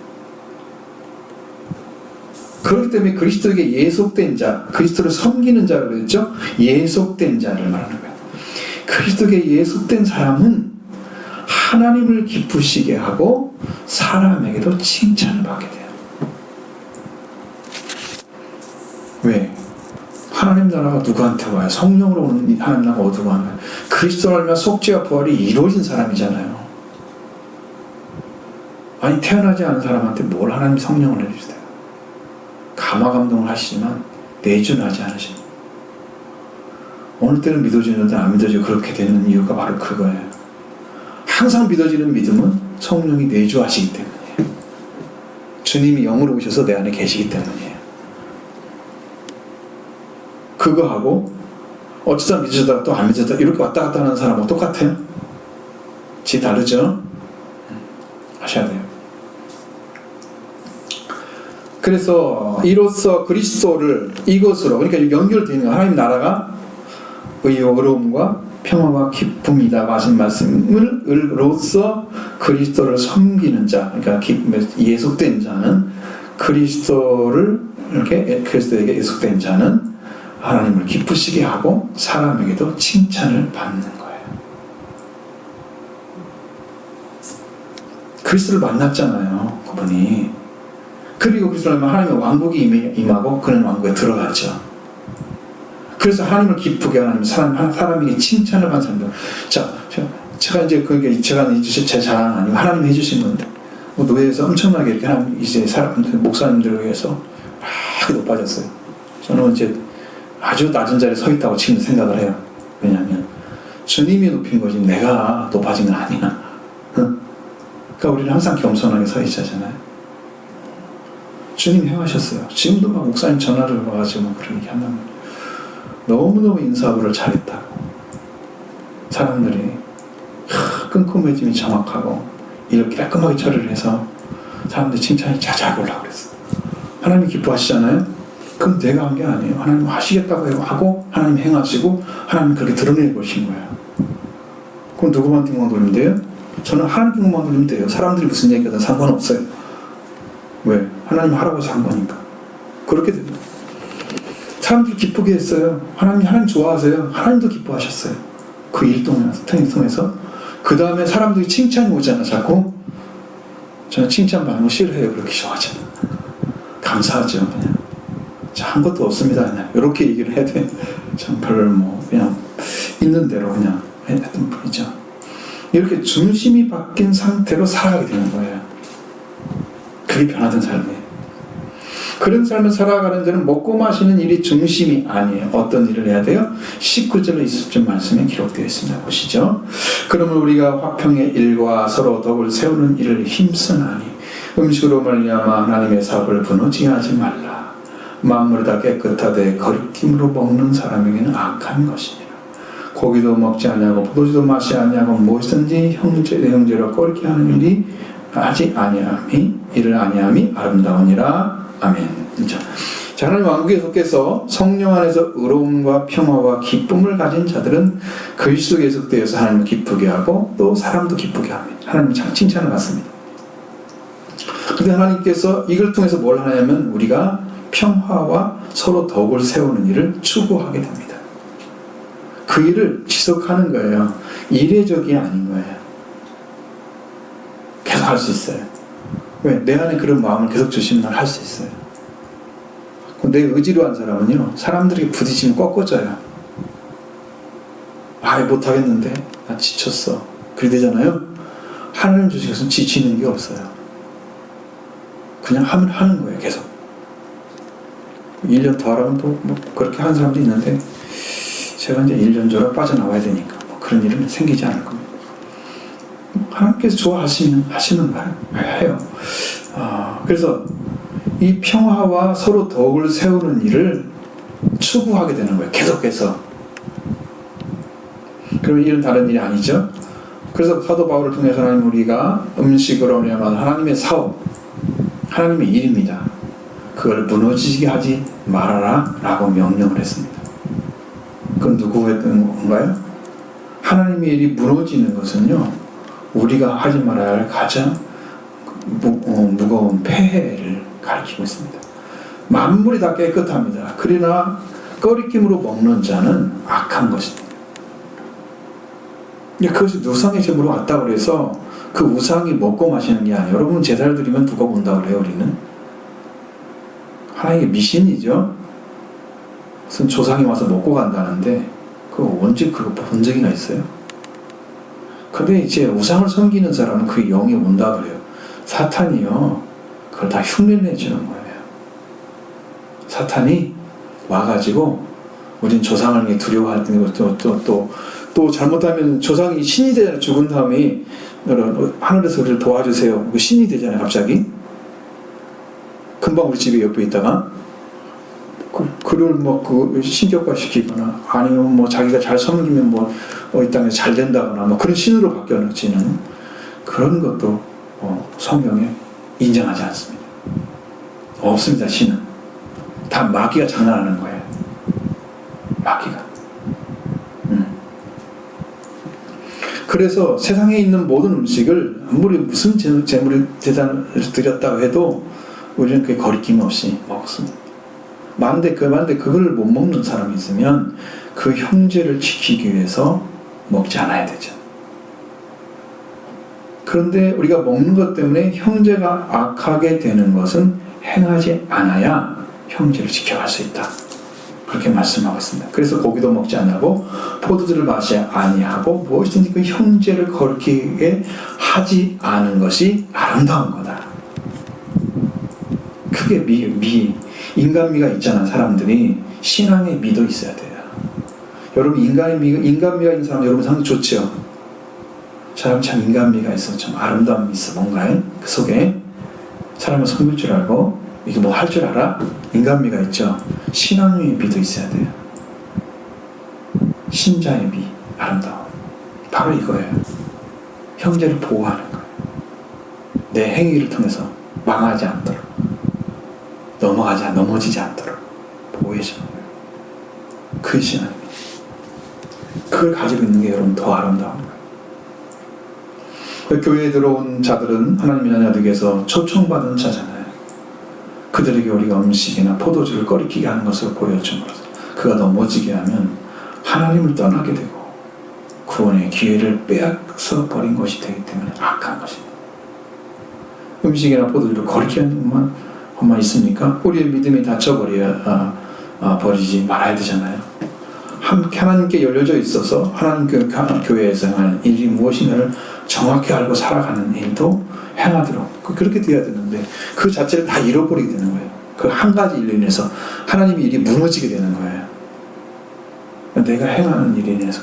그렇기 때문에 그리스도에게 예속된 자, 그리스도를 섬기는 자를 그랬죠? 예속된 자를 말하는 거예요. 그리스도께 예속된 사람은 하나님을 기쁘시게 하고 사람에게도 칭찬을 받게 돼요. 왜? 하나님 나라가 누구한테 와요? 성령으로 오는 하나님 나라가 어디로 와요? 그리스도로 말미암아 속죄와 부활이 이루어진 사람이잖아요. 아니 태어나지 않은 사람한테 뭘 하나님 성령을 해주세요? 감화감동을 하시지만 내준하지 않으십니다. 어느 때는 믿어지는데 안 믿어지고 그렇게 되는 이유가 바로 그거예요. 항상 믿어지는 믿음은 성령이 내주하시기 때문이에요. 주님이 영으로 오셔서 내 안에 계시기 때문이에요. 그거하고 어쩌다 믿어졌다가 또 안 믿어졌다 이렇게 왔다 갔다 하는 사람하고 똑같아요? 다르죠? 하셔야 돼요. 그래서 이로써 그리스도를 이것으로 그러니까 연결되어 있는 하나님 나라가 의로움과 평화와 기쁨이다 하신 말씀으로써 그리스도를 섬기는 자 그러니까 예속된 자는 그리스도에게 예속된 자는 하나님을 기쁘시게 하고 사람에게도 칭찬을 받는 거예요. 그리스도를 만났잖아요. 그분이. 그리고 그리스도를 하나님의 왕국이 임하고 그는 왕국에 들어갔죠. 그래서 하나님을 기쁘게 하는 사람에게 칭찬을 받는 사람들. 자, 제가 이제 그게 제가 제 자랑 아니고 하나님이 해주신 건데, 노예에서 엄청나게 이렇게 하나님 이제 사람들 목사님들을 위해서 막 높아졌어요. 저는 이제 아주 낮은 자리에 서 있다고 지금 생각을 해요. 왜냐하면 주님이 높인 거지 내가 높아진 건 아니야. 그러니까 우리는 항상 겸손하게 서 있잖아요. 주님 행하셨어요. 지금도 막 목사님 전화를 와가지고 막 그런 얘기 한단 말이에요. 너무너무 인사부를 잘했다고. 사람들이 끈끈매짐이 정확하고 일을 깔끔하게 처리를 해서 사람들이 칭찬이 자작 올라오고 그랬어. 하나님이 기뻐하시잖아요. 그럼 내가 한 게 아니에요. 하나님 하시겠다고 하고 하나님 행하시고 하나님 그렇게 드러내고 오신 거예요. 그럼 누구만 등만 돌리면 돼요? 저는 하나님 등만 돌리면 돼요. 사람들이 무슨 얘기하든 상관없어요. 왜? 하나님 하라고 해서 한 거니까. 그렇게 됩니다. 사람들 기쁘게 했어요. 하나님 좋아하세요. 하나님도 기뻐하셨어요. 그 일 통해서. 그 다음에 사람들이 칭찬이 오잖아. 자꾸. 저는 칭찬 받는 거 싫어해요. 그렇게 좋아하잖아. 감사하죠. 그냥. 한 것도 없습니다. 그냥. 이렇게 얘기를 해야 돼. 참 별로 그냥 있는 대로 그냥 했던 분이죠. 이렇게 중심이 바뀐 상태로 살아가게 되는 거예요. 그게 변화된 삶이에요. 그런 삶을 살아가는 데는 먹고 마시는 일이 중심이 아니에요. 어떤 일을 해야 돼요? 19절로 20절 말씀에 기록되어 있습니다. 보시죠. 그러면 우리가 화평의 일과 서로 덕을 세우는 일을 힘쓰나니 음식으로 말미암아 하나님의 사업을 무너지게 하지 말라. 만물이 다 깨끗하되 거리낌으로 먹는 사람에게는 악한 것이니라. 고기도 먹지 아니하고 포도주도 마시 아니하고 무엇이든지 형제로 거리게 하는 일이 하지 아니함이 이를 아니함이 아름다우니라. 아멘. 자, 하나님 왕국에 속해서 성령 안에서 의로움과 평화와 기쁨을 가진 자들은 그리스도에 계속되어서 하나님을 기쁘게 하고 또 사람도 기쁘게 합니다. 하나님 칭찬을 받습니다. 그런데 하나님께서 이걸 통해서 뭘 하냐면 우리가 평화와 서로 덕을 세우는 일을 추구하게 됩니다. 그 일을 지속하는 거예요. 이례적이 아닌 거예요. 계속 할 수 있어요. 왜? 내 안에 그런 마음을 계속 주시면 날 할 수 있어요. 내 의지로 한 사람은요, 사람들이 부딪히면 꺾어져요. 못하겠는데, 나 지쳤어. 그래 되잖아요? 하나님 주시고서 지치는 게 없어요. 그냥 하는 거예요, 계속. 1년 더 하라면 또 그렇게 하는 사람도 있는데, 제가 이제 1년 전에 빠져나와야 되니까, 그런 일은 생기지 않을 겁니다. 하나님께서 좋아하시면 하시는 거예요. 해요. 그래서 이 평화와 서로 덕을 세우는 일을 추구하게 되는 거예요. 계속해서. 그러면 이런 다른 일이 아니죠. 그래서 사도 바울을 통해서 하나님 우리가 음식으로 말미암아 하나님의 사업, 하나님의 일입니다. 그걸 무너지게 하지 말아라 라고 명령을 했습니다. 그건 누구 했던 건가요? 하나님의 일이 무너지는 것은요, 우리가 하지 말아야 할 가장 무거운 폐해를 가리키고 있습니다. 만물이 다 깨끗합니다. 그러나 꺼리낌으로 먹는 자는 악한 것입니다. 그것이 우상의 제물로 왔다고 그래서 그 우상이 먹고 마시는 게 아니에요. 여러분 제사를 드리면 누가 본다고 그래요? 우리는 하나님의 미신이죠. 무슨 조상이 와서 먹고 간다는데 그거 언제 그거 본 적이나 있어요? 근데 이제 우상을 섬기는 사람은 그 영이 온다 그래요. 사탄이요 그걸 다 흉내내 주는 거예요. 사탄이 와가지고 우린 조상을 두려워하는 또 잘못하면 조상이 신이 되잖아요. 죽은 다음에 하늘에서 우리를 도와주세요. 신이 되잖아요. 갑자기 금방 우리 집에 옆에 있다가 그를 신격화 시키거나 아니면 자기가 잘 섬기면 이 땅에 잘 된다거나 그런 신으로 바뀌어지는 그런 것도 성경에 인정하지 않습니다. 없습니다. 신은 다 마귀가 장난하는 거예요. 마귀가. 그래서 세상에 있는 모든 음식을 아무리 무슨 제물을 제단을 드렸다고 해도 우리는 그게 거리낌 없이 먹습니다. 만데 그걸 못 먹는 사람이 있으면 그 형제를 지키기 위해서 먹지 않아야 되죠. 그런데 우리가 먹는 것 때문에 형제가 악하게 되는 것은 행하지 않아야 형제를 지켜갈 수 있다. 그렇게 말씀하고 있습니다. 그래서 고기도 먹지 아니하고 포도주를 마시지 아니하고 무엇이든지 그 형제를 거리게 하지 않은 것이 아름다운 거다. 그게 인간미가 있잖아. 사람들이 신앙의 미도 있어야 돼요. 여러분 인간미가 있는 사람 여러분 상당히 좋죠. 사람 참 인간미가 있어. 참 아름다움이 있어. 뭔가 그 속에 사람을 섬길 줄 알고 이게 뭐 할 줄 알아? 인간미가 있죠. 신앙의 미도 있어야 돼요. 신자의 미, 아름다움. 바로 이거예요. 형제를 보호하는 거예요. 내 행위를 통해서 망하지 않도록 넘어지지 않도록 보호해주는 거예요. 그 신앙. 그걸 가지고 있는 게 여러분 더 아름다운 거예요. 교회에 들어온 자들은 하나님의 자녀들에게서 초청받은 자잖아요. 그들에게 우리가 음식이나 포도주를 꺼리키게 하는 것을 보여줌으로써 그가 넘어지게 하면 하나님을 떠나게 되고 구원의 기회를 빼앗아 버린 것이 되기 때문에 악한 것입니다. 음식이나 포도주를 거리키는 것만 있습니까? 우리의 믿음이 버리지 말아야 되잖아요. 하나님께 열려져 있어서 하나님 교회에서 하는 일이 무엇인가를 정확히 알고 살아가는 일도 행하도록 그렇게 돼야 되는데 그 자체를 다 잃어버리게 되는 거예요. 그 한 가지 일로 인해서 하나님의 일이 무너지게 되는 거예요. 내가 행하는 일에 인해서.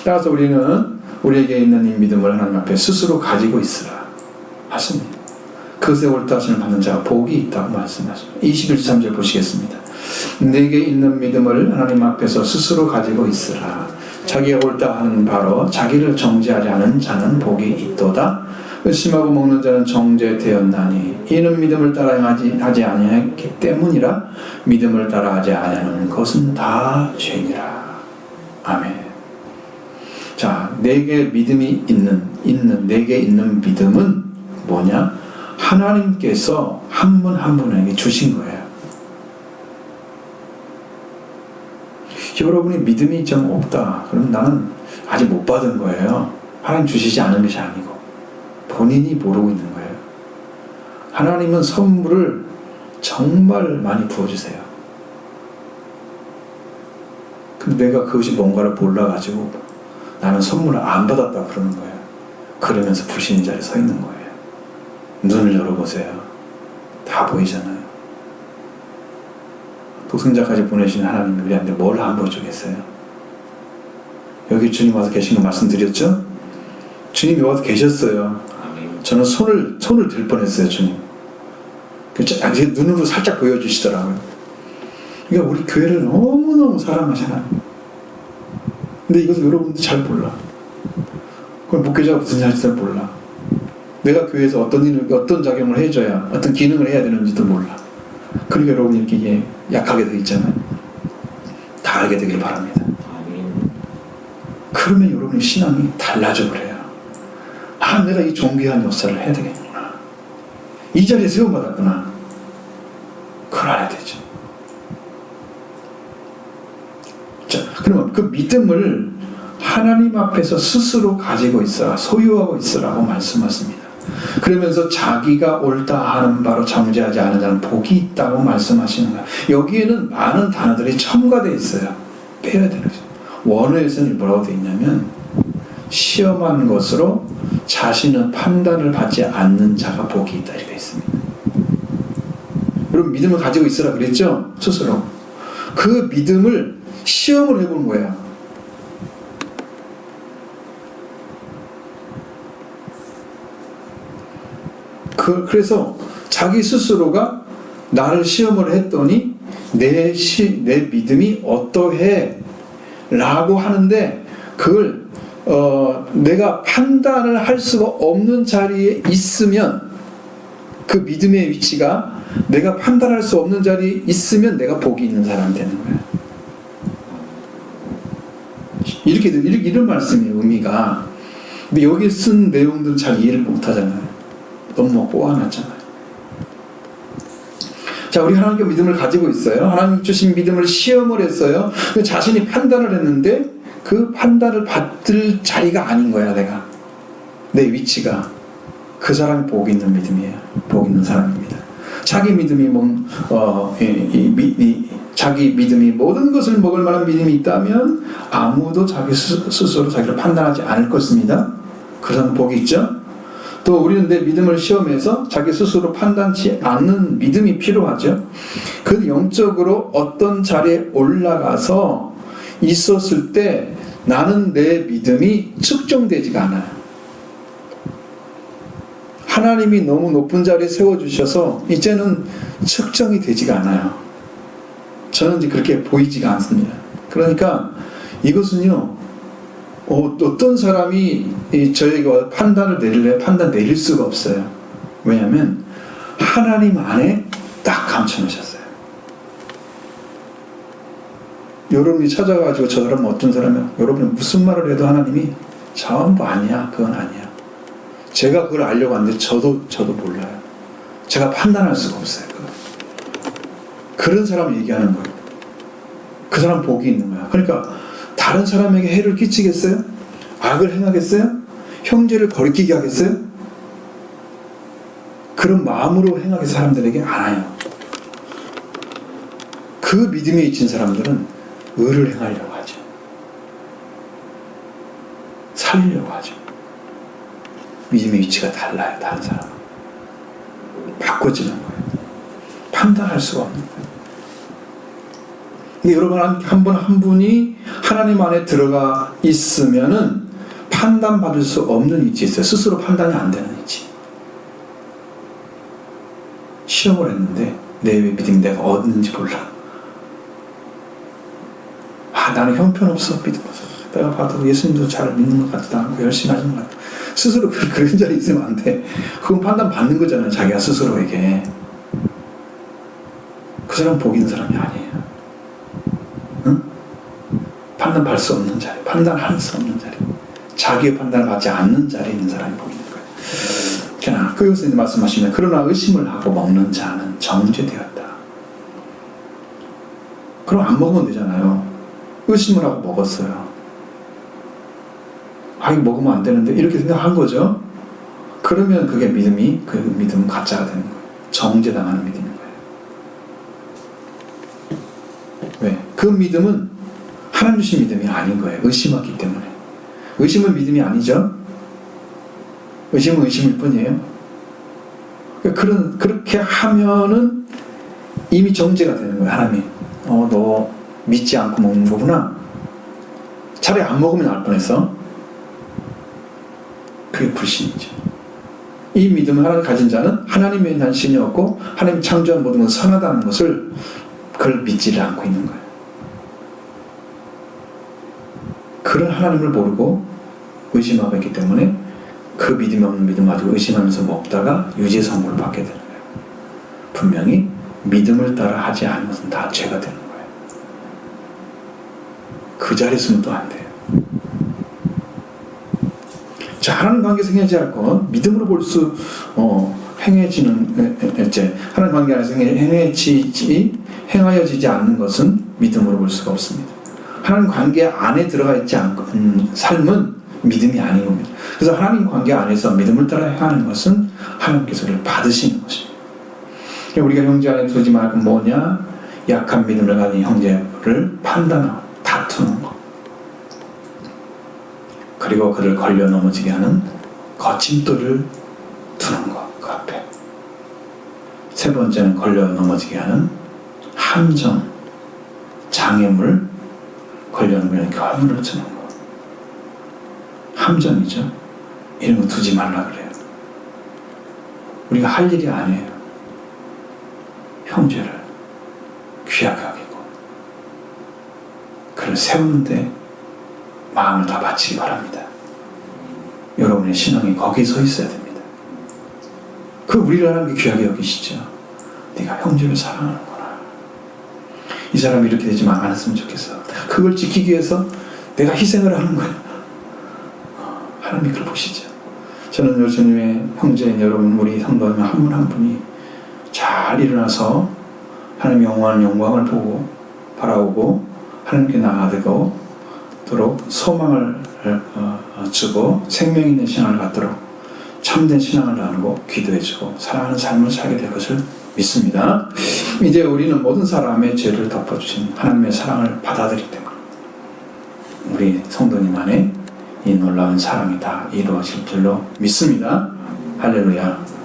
따라서 우리는 우리에게 있는 이 믿음을 하나님 앞에 스스로 가지고 있으라 하십니다. 그것에 옳다 하심을 받는 자가 복이 있다고 말씀하십니다. 21-3절 보시겠습니다. 내게 있는 믿음을 하나님 앞에서 스스로 가지고 있으라. 자기가 옳다 하는 바로 자기를 정죄하지 않은 자는 복이 있도다. 의심하고 먹는 자는 정죄되었나니 이는 믿음을 따라 하지 아니했기 때문이라. 믿음을 따라 하지 아니하는 것은 다 죄니라. 아멘. 자, 내게 믿음이 내게 있는 믿음은 뭐냐? 하나님께서 한 분 한 분에게 주신 거예요. 여러분이 믿음이 좀 없다. 그럼 나는 아직 못 받은 거예요. 하나님 주시지 않은 것이 아니고 본인이 모르고 있는 거예요. 하나님은 선물을 정말 많이 부어주세요. 근데 내가 그것이 뭔가를 몰라가지고 나는 선물을 안 받았다 그러는 거예요. 그러면서 불신의 자리에 서 있는 거예요. 눈을 열어보세요. 다 보이잖아요. 독생자까지 보내신 하나님이 우리한테 뭘 안 보여주겠어요? 여기 주님 와서 계신 거 말씀드렸죠? 주님이 와서 계셨어요. 저는 손을 들 뻔했어요. 주님. 제 눈으로 살짝 보여주시더라고요. 그러니까 우리 교회를 너무너무 사랑하시나. 근데 이것을 여러분들 잘 몰라. 그럼 목회자가 무슨 일인지 잘 몰라. 내가 교회에서 어떤 작용을 해줘야, 어떤 기능을 해야 되는지도 몰라. 그러니까 여러분이 이렇게 약하게 되어 있잖아요. 다 알게 되길 바랍니다. 그러면 여러분의 신앙이 달라져 버려요. 아, 내가 이 존귀한 역사를 해야 되겠구나. 이 자리에 세움받았구나. 그걸 알아야 되죠. 자, 그러면 그 믿음을 하나님 앞에서 스스로 가지고 있어라, 소유하고 있으라고 말씀하십니다. 그러면서 자기가 옳다 하는 바로 정죄하지 않은 자는 복이 있다고 말씀하시는 거예요. 여기에는 많은 단어들이 첨가되어 있어요. 빼야 되는 거죠. 원어에서는 뭐라고 되어 있냐면 시험한 것으로 자신의 판단을 받지 않는 자가 복이 있다 이렇게 있습니다. 여러분 믿음을 가지고 있으라 그랬죠? 스스로. 그 믿음을 시험을 해보는 거예요. 그래서 자기 스스로가 나를 시험을 했더니 내 믿음이 어떠해? 라고 하는데 그걸 내가 판단을 할 수가 없는 자리에 있으면 그 믿음의 위치가 내가 판단할 수 없는 자리에 있으면 내가 복이 있는 사람이 되는 거예요. 이런 말씀이에요. 의미가. 근데 여기 쓴 내용들은 잘 이해를 못하잖아요. 너무 꼬아놨잖아요. 자, 우리 하나님께 믿음을 가지고 있어요. 하나님 주신 믿음을 시험을 했어요. 자신이 판단을 했는데 그 판단을 받을 자리가 아닌 거야. 내 위치가. 그 사람이 복 있는 믿음이에요. 복 있는 사람입니다. 자기 믿음이 자기 믿음이 모든 것을 먹을 만한 믿음이 있다면 아무도 자기 스스로 자기를 판단하지 않을 것입니다. 그 사람은 복이 있죠. 또 우리는 내 믿음을 시험해서 자기 스스로 판단치 않는 믿음이 필요하죠. 그 영적으로 어떤 자리에 올라가서 있었을 때 나는 내 믿음이 측정되지가 않아요. 하나님이 너무 높은 자리에 세워주셔서 이제는 측정이 되지가 않아요. 저는 이제 그렇게 보이지가 않습니다. 그러니까 이것은요, 어떤 사람이 저희가 판단을 내릴래 판단 내릴 수가 없어요. 왜냐하면 하나님 안에 딱 감춰놓으셨어요. 여러분이 찾아가지고 저 사람은 어떤 사람이야? 여러분이 무슨 말을 해도 하나님이 전부 아니야, 그건 아니야. 제가 그걸 알려고 하는데 저도 몰라요. 제가 판단할 수가 없어요. 그런 사람 얘기하는 거예요. 그 사람 복이 있는 거야. 그러니까 다른 사람에게 해를 끼치겠어요? 악을 행하겠어요? 형제를 거리끼게 하겠어요? 그런 마음으로 행하게 사람들에게 안 해요. 그 믿음에 있는 사람들은 의를 행하려고 하죠. 살리려고 하죠. 믿음의 위치가 달라요. 다른 사람은. 바꿔지는 거예요. 판단할 수가 없는 거예요. 여러분 한 분 한 분이 하나님 안에 들어가 있으면은 판단받을 수 없는 위치에 있어요. 스스로 판단이 안 되는 위치. 시험을 했는데 내 믿음이 내가 얻는지 몰라. 나는 형편없어. 내가 봐도 예수님도 잘 믿는 것 같지도 않고 열심히 하는 것 같아. 스스로 그런 자리에 있으면 안 돼. 그건 판단받는 거잖아요. 자기가 스스로에게. 그 사람 복 있는 사람이 아니에요. 응? 판단받을 수 없는 자리, 판단할 수 없는 자리, 자기의 판단을 받지 않는 자리에 있는 사람이 복이 있는 거예요. 자, 여기서 이제 말씀하시면 그러나 의심을 하고 먹는 자는 정죄되었다. 그럼 안 먹으면 되잖아요. 의심을 하고 먹었어요. 이거 먹으면 안 되는데 이렇게 생각한 거죠. 그러면 그게 그 믿음은 가짜가 되는 거예요. 정죄당하는 믿음인 거예요. 왜? 그 믿음은 하나님 주신 믿음이 아닌 거예요. 의심하기 때문에. 의심은 믿음이 아니죠. 의심은 의심일 뿐이에요. 그렇게 하면은 이미 정죄가 되는 거예요. 하나님이. 너 믿지 않고 먹는 거구나. 차라리 안 먹으면 나을 뻔했어. 그게 불신이죠. 이 믿음을 하나님 가진 자는 하나님에 대한 신이 없고 하나님 창조한 모든 것은 선하다는 것을 그걸 믿지를 않고 있는 거예요. 그런 하나님을 모르고 의심하고 있기 때문에 그 믿음이 없는 믿음 가지고 의심하면서 먹다가 유죄 선고를 받게 되는 거예요. 분명히 믿음을 따라 하지 않은 것은 다 죄가 되는 거예요. 그 자리에 있으면 또 안 돼요. 자, 하나님 관계에서 행해져야 할 것, 믿음으로 볼 수 행해지는 하나님 관계 안에서 행하여지지 않는 것은 믿음으로 볼 수가 없습니다. 하나님 관계 안에 들어가 있지 않은 삶은 믿음이 아닌 겁니다. 그래서 하나님 관계 안에서 믿음을 따라 행하는 것은 하나님께서 그를 받으시는 것입니다. 우리가 형제 안에 두지 말고 뭐냐? 약한 믿음을 가진 형제를 판단하고 다투는 것, 그리고 그를 걸려 넘어지게 하는 거침돌을 두는 것, 그 앞에. 세 번째는 걸려 넘어지게 하는 함정, 장애물, 걸려 넘어지는 교화물을 두는 것. 함정이죠. 이런 거 두지 말라 그래요. 우리가 할 일이 아니에요. 형제를 귀하게 여기고 그를 세우는데 마음을 다 바치기 바랍니다. 여러분의 신앙이 거기에 서 있어야 됩니다. 그 우리를 하나님이 귀하게 여기시죠. 네가 형제를 사랑하는구나. 이 사람이 이렇게 되지 않았으면 좋겠어. 그걸 지키기 위해서 내가 희생을 하는 거야. 하나님이 그걸 보시죠. 저는 예수님의 형제인 여러분, 우리 성도님 한 분 한 분이 잘 일어나서 하나님의 영원한 영광을 보고 바라보고 하나님께 나아가도록 소망을 주고 생명 있는 신앙을 갖도록 참된 신앙을 나누고 기도해주고 사랑하는 삶을 살게 될 것을 믿습니다. 이제 우리는 모든 사람의 죄를 덮어주신 하나님의 사랑을 받아들이기 때문에 우리 성도님 안에 이 놀라운 사랑이 다 이루어질 줄로 믿습니다. 할렐루야.